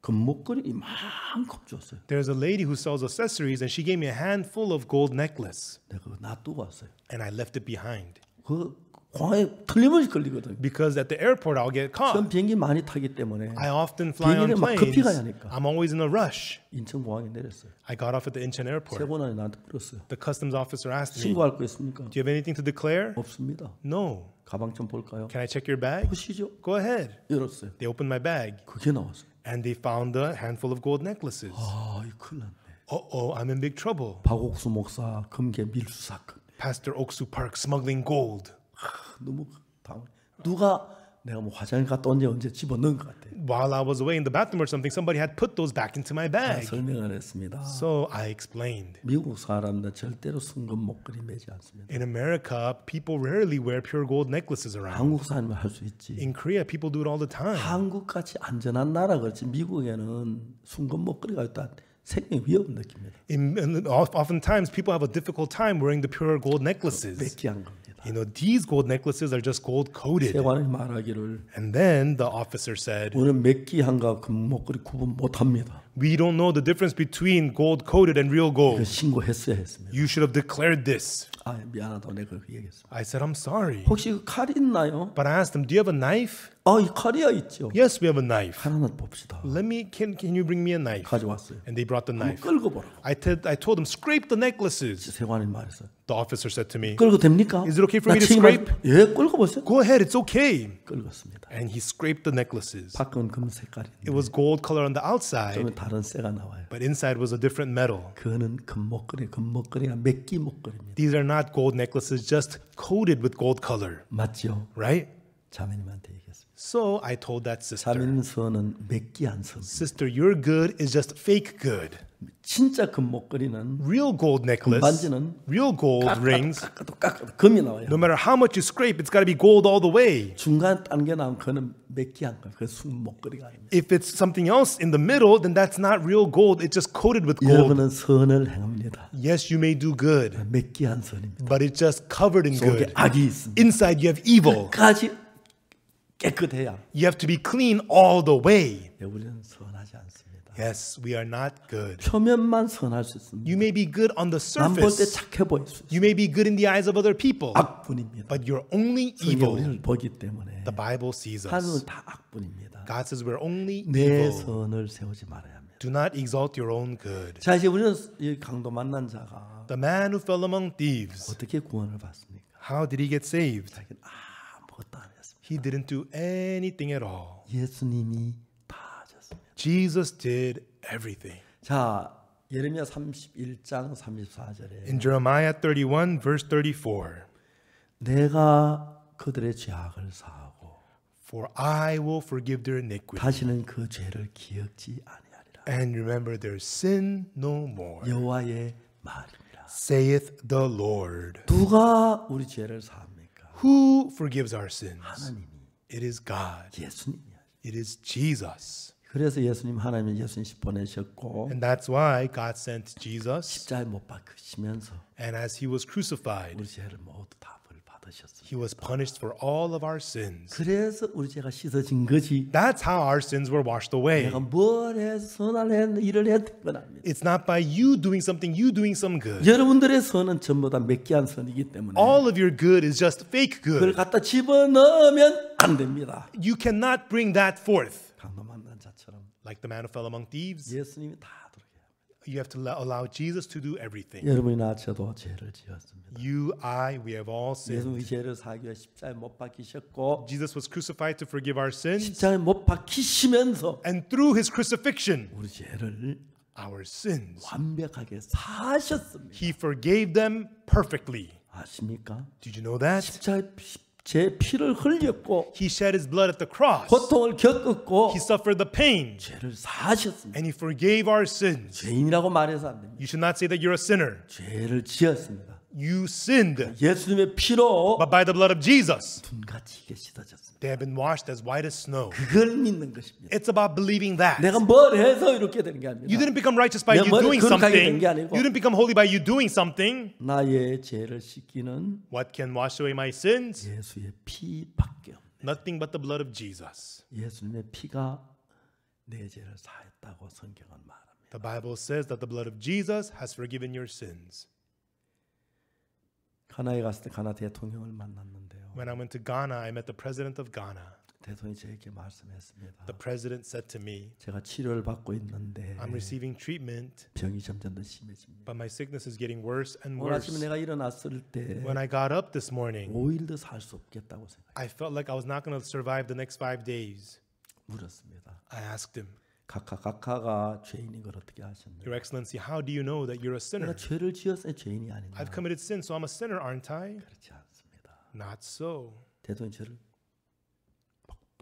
금목걸이 많고 줬어요. There's a lady who sells accessories, and she gave me a handful of gold necklace, 내가 그거 놔두고 왔어요. and I left it behind 그 공항에 틀림없이 걸리거든요. because at the airport I'll get 전 caught. 비행기 많이 타기 때문에 I often fly on 비행기를 막 planes. 급히 가야 하니까. I'm always in a rush. 인천공항에 내렸어요. I got off at the Incheon airport. 세고난이 나한테 물었어요. The customs officer asked me, 신고할 거 있습니까? "Do you have anything to declare?" 없습니다. No. 가방 좀 볼까요? Can I check your bag? 보시죠. Go ahead. 열었어요. They opened my bag, 그게 나왔어요. And they found a handful of gold necklaces. 아, 이 큰일 났네. Uh-oh, I'm in big trouble. 박옥수 목사 금괴 밀수 사건. Pastor Oksu Park smuggling gold. 너무 당황. 누가 내가 뭐 화장실 갔다 온지 언제 집어넣은 것 같아. While I was away in the bathroom or something, somebody had put those back into my bag. 설명을 했습니다. So I explained. 미국 사람들 절대로 순금 목걸이 매지 않습니다. In America, people rarely wear pure gold necklaces around. 한국 사람이 할 수 있지. In Korea, people do it all the time. 한국같이 안전한 나라 그렇지 미국에는 순금 목걸이가 일단 생명 위협을 느낍니다. Oftentimes, people have a difficult time wearing the pure gold necklaces. 뺏기한 겁니다. You know, these gold necklaces are just gold coated. 세관이 말하기를 And then the officer said, 우리는 맥기한과 금 목걸이 구분 못합니다. we don't know the difference between gold coated and real 그 gold. 신고했어야 했습니다. You should have declared this. 아 미안하다고 내가 그렇게 얘기했습니다. I said, I'm sorry. 혹시 그 칼 있나요? But I asked him, do you have a knife? 이 칼이야 있죠. Yes, we have a knife. 하나만 봅시다. Can you bring me a knife? 가져왔어요. And they brought the 한번 knife. 끌고 보라고. I told him, scrape the necklaces. 세관이 말했어요. The officer said to me, 끌고 됩니까? Is it okay for 나 me to 책임을- scrape? 예, 끌고 보세요. go ahead, it's okay. 끌었습니다. And he scraped the necklaces. 밖은 금 색깔이 It was gold color on the outside, 좀 다른 쇠가 나와요. but inside was a different metal. 그거는 금 목걸이가 맥기 목걸이입니다. These are not gold necklaces, just coated with gold color, 맞죠? right? 자매님한테 얘기했습니다. So I told that sister, 자매님서는 맥기 안 선. sister, your good is just fake good. 진짜 금 목걸이는 Real gold necklace, 반지는 real gold rings, 깎아도 금이 나와요. no matter how much you scrape, it's got to be gold all the way. 중간 단계 나온 그는 맥기 안 거예요. 그 순 목걸이가 아닙니다. If it's something else in the middle, then that's not real gold. It's just coated with gold. 여러분은 선을 행합니다. Yes, you may do good, 맥기 안 선입니다. but it's just covered in 속에 good. 악이 있습니다. Inside you have evil. 끝까지 깨끗해야. You have to be clean all the way. 우리는 선하지 않습니다. Yes, we are not good. 표면만 선할 수 있습니다. You may be good on the 남 볼 때 surface. 착해 보일 수 있어요. You may be good in the eyes of other people, 악뿐입니다. but you're only 성경이 evil. 우리를 보기 때문에 The Bible sees 하늘은 us. 다 악뿐입니다. God says we're only 내 evil. 선을 세우지 말아야 합니다. Do not exalt your own good. 자 이제 우리는 이 강도 만난 자가 The man who fell among thieves, 어떻게 구원을 받습니까? how did he get saved? 자기는 아무것도 안 했습니다. He didn't do anything at all. 예수님이 다 하셨습니다. Jesus did everything. 자 예레미야 31장 34절에 In Jeremiah 31, verse 34, 내가 그들의 죄악을 사하고 for I will forgive their iniquity 다시는 그 죄를 기억지 아니하리라. and remember their sin no more, 여호와의 말입니다. saith the Lord. 누가 우리 죄를 사합니까? Who forgives our sins? 하나님이. It is God. 예수님이야. It is Jesus. 그래서 예수님 하나님이 예수님 보내셨고 And that's why God sent Jesus. 십자가에 못 박히시면서 And as he was crucified, 우리 죄를 모두 다 벌 받으셨어요. he was punished for all of our sins. 그래서 우리 죄가 씻어진 거지. That's how our sins were washed away. 내가 뭘 해서 선을 했는 일을 했던 건 아닙니다. It's not by you doing something, you doing some good. 여러분들의 선은 전부 다 맥기한 선이기 때문에 All of your good is just fake 그걸 good. 갖다 집어넣으면 안 됩니다. You cannot bring that forth. 강도 만난 자처럼 Like the man who fell among thieves, 예수님이 다 하도록 해요. you have to allow Jesus to do everything. 여러분이나 저도 죄를 지었습니다. You, I, we have all 예수님이 sinned. 죄를 사기 위해 십자가에 못 박히셨고 Jesus was crucified to forgive our sins. 십자가에 못 박히시면서 And through his crucifixion, 우리 죄를 our sins, 완벽하게 사하셨습니다. he forgave them perfectly. 아십니까? Did you know that? 십자가에 제 피를 흘렸고 He shed his blood at the cross. 고통을 겪었고 He suffered the pain. 죄를 사하셨습니다. And he forgave our sins. 죄인이라고 말해서 안 됩니다. You should not say that you're a sinner. 죄를 지었습니다. You sinned. 예수님의 피로 But by the blood of Jesus, 눈같이 이게 씻어졌습니다. they have been washed as white as snow. 그걸 믿는 것입니다. It's about believing that. 내가 뭘 해서 이렇게 되는 게 아닙니다. You didn't become righteous by 내 you 머리 doing 거룩하게 된 something. 게 아니고 You didn't become holy by you doing something. 나의 죄를 씻기는 What can wash away my sins? 예수의 피밖에 없네. Nothing but the blood of Jesus. 예수님의 피가 내 죄를 사했다고 성경은 말합니다. The Bible says that the blood of Jesus has forgiven your sins. 가나에 갔을 때 가나 대통령을 만났는데요. When I went to Ghana, I met the president of Ghana. 대통령이 저에게 말씀했습니다. The president said to me, 제가 치료를 받고 있는데 I'm receiving treatment, 병이 점점 더 심해집니다. but my sickness is getting worse and 오늘 아침에 worse. 내가 일어났을 때 When I got up this morning, 5일도 살 수 없겠다고 생각. I felt like I was not going to survive the next 5 days. 물었습니다. I asked him, 각하가 죄인인 걸 어떻게 아셨나요? Your Excellency, how do you know that you're a sinner? 내가 죄를 지었어야 죄인이 아니냐? I've committed sin, so I'm a sinner, aren't I? 그렇지 않습니다. Not so. 대통령이 저를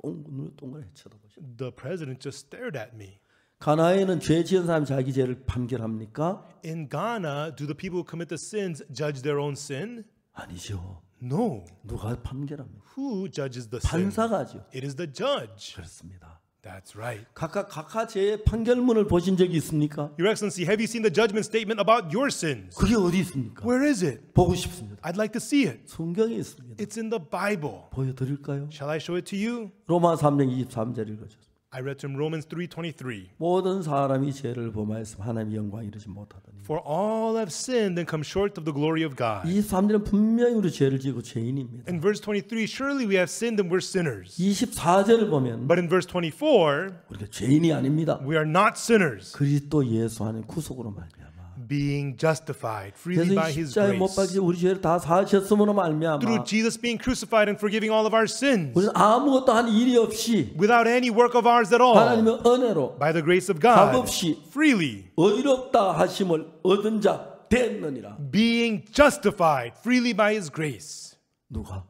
눈을 동그랗게 쳐다보죠. The president just stared at me. 가나에는 죄 지은 사람이 자기 죄를 판결합니까? In Ghana, do the people who commit the sins judge their own sin? 아니죠. No. 누가 판결합니까? Who judges the sin? 판사가죠. It is the judge. 그렇습니다. That's right. 각하 죄의 판결문을 보신 적이 있습니까? Your Excellency, have you seen the judgment statement about your sins? 그게 어디 있습니까? Where is it? 보고 싶습니다. I'd like to see it. 성경에 있습니다. It's in the Bible. 보여드릴까요? Shall I show it to you? 로마 3장 23절 읽어주세요. I read from Romans 3:23. 모든 사람이 죄를 범하였으면 하나님의 영광 이루지 못하더니. For all have sinned and come short of the glory of God. 23절은 분명히 우리 죄를 지고 죄인입니다. In verse 23, surely we have sinned and we're sinners. 24절을 보면 But in verse 24, 우리가 죄인이 아닙니다. we are not sinners, 그리스도 예수 안에 구속으로 말미암아. being justified freely 그래서 by 이 His 십자가에 못 박혀 grace. 우리 죄를 다 사하셨음으로 말미암아. Through Jesus being crucified and forgiving all of our sins, 우리는 아무것도 한 일이 없이 without any work of ours at all, 하나님의 은혜로 by the grace of 값 God, 없이 freely, 의롭다 하심을 얻은 자 됐느니라. being justified freely by His grace. 누가?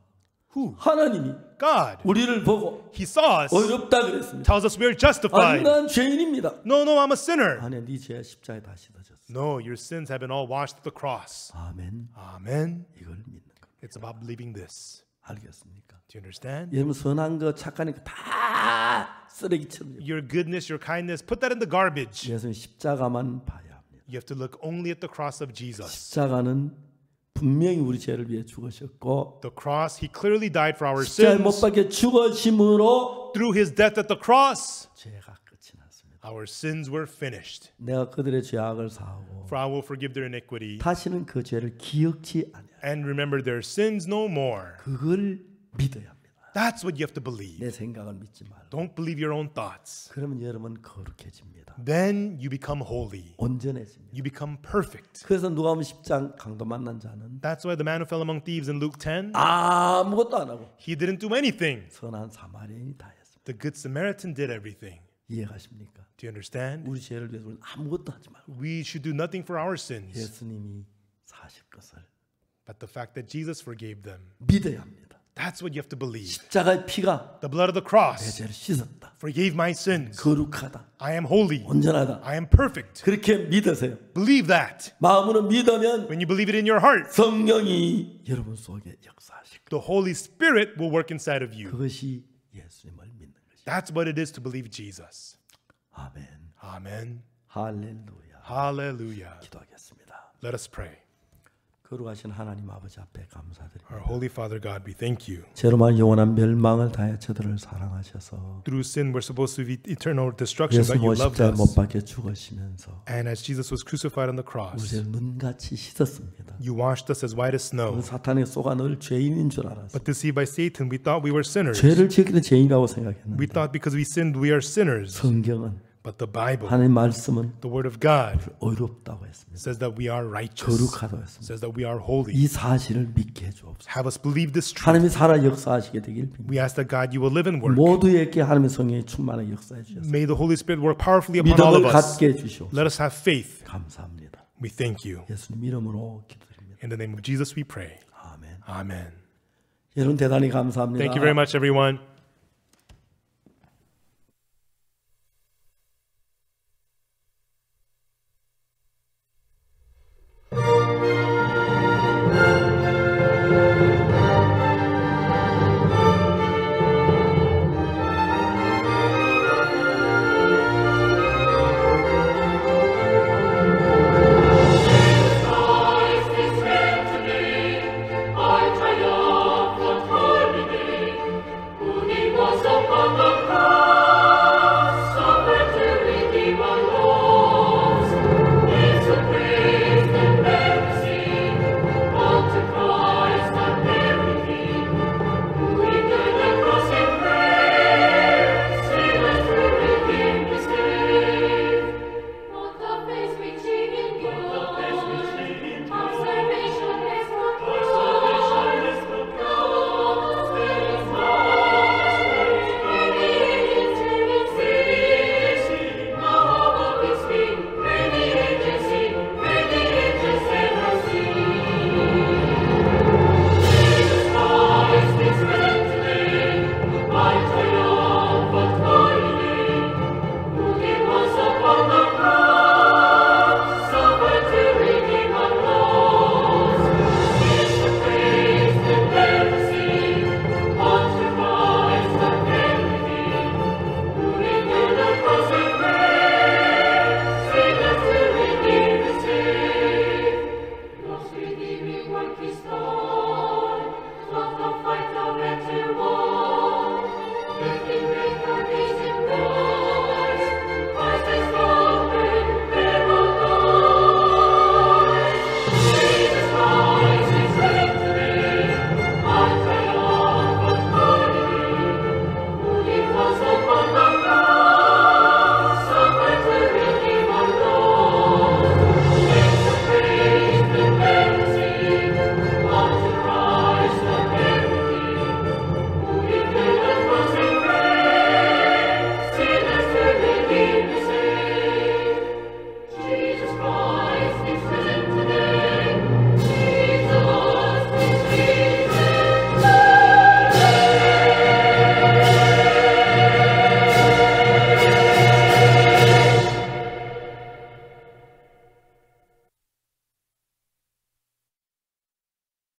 Who? 하나님이 God. 우리를 보고 He saw us, 의롭다 그랬습니다. tells us we're 아니 justified. 난 죄인입니다. No, I'm a sinner. 아니 네 죄가 십자가에 다 씻어졌어. No, your sins have been all washed at the cross. 아멘. Amen. 이걸 믿는 거. It's about believing this. 알겠습니까? Do you understand? 여러분 선한 거 착한 거 다 쓰레기처럼. Your goodness, your kindness, put that in the garbage. 예수는 십자가만 봐야 합니다. You have to look only at the cross of Jesus. 십자가는 분명히 우리 죄를 위해 죽으셨고 The cross, He clearly died for our 십자가에 못 sins. 박혀 죽으심으로 Through His death at the cross, 죄가 끝이 났습니다. our sins were finished. 내가 그들의 죄악을 사하고 For I will forgive their iniquity 다시는 그 죄를 기억지 아니하리라. and remember their sins no more. 그걸 믿어야 합니다. That's what you have to believe. 내 생각을 믿지 말고. Don't believe your own thoughts. 그러면 여러분 거룩해집니다. Then you become holy. 온전해집니다. You become perfect. 그래서 누가복음 10장 강도 만난 자는 That's why the man who fell among thieves in Luke 10, 아무것도 안 하고 he didn't do anything. 선한 사마리아인이 다 했습니다. The good Samaritan did everything. 이해가십니까? Do you understand? 우리 죄를 위해서 우리는 아무것도 하지 말고 We should do nothing for our sins, 예수님이 사실 것을 but the fact that Jesus forgave them. 믿어야 합니다. That's what you have to believe. 십자가의 피가 The blood of the 내 cross 죄를 씻었다. forgave my sins. 거룩하다. I am holy. 온전하다. I am perfect. 그렇게 믿으세요. Believe that. 마음으로 믿으면 When you believe it in your heart, 성령이 여러분 속에 역사하실 거예요. the Holy Spirit will work inside of you. 그것이 예수님을 믿는 것이에요. That's what it is to believe Jesus. 아멘. Amen. 할렐루야. Hallelujah. 기도하겠습니다. Let us pray. 거룩하신 하나님 아버지 앞에 감사드립니다. Our Holy Father God, we thank you. 죄로만 영원한 멸망을 다해 저들을 사랑하셔서 Through sin, we're supposed to be eternal destruction, 예수 but you 못 loved 십자가에 못 us. 박혀 죽으시면서 And as Jesus was crucified on the 우리 cross, 죄를 눈같이 씻었습니다. you washed us as white as snow. 사탄에게 속아 늘 죄인인 줄 알았어요. But deceived by Satan, we thought we were sinners. 죄를 지키는 죄인이라고 We 생각했는데 thought because we sinned, we are sinners. 성경은 But the Bible, 하나님 말씀은 the Word of God, 의롭다고 했습니다. says that we are righteous, 거룩하다고 했습니다. says that we are holy. 이 사실을 믿게 해주옵소서. Have us believe this truth. 하나님이 살아 역사하시게 되길 빕니다. We ask that God, you will live and work. 모두에게 하나님의 성령이 충만하게 역사해 주셔서 May the Holy Spirit work powerfully upon all 믿음을 of us. 갖게 해주시옵소서. Let us have faith. 감사합니다. We thank you. 예수님 이름으로 기도드립니다. In the name of Jesus we pray. 아멘. Amen. 여러분 대단히 감사합니다. Thank you very much, everyone.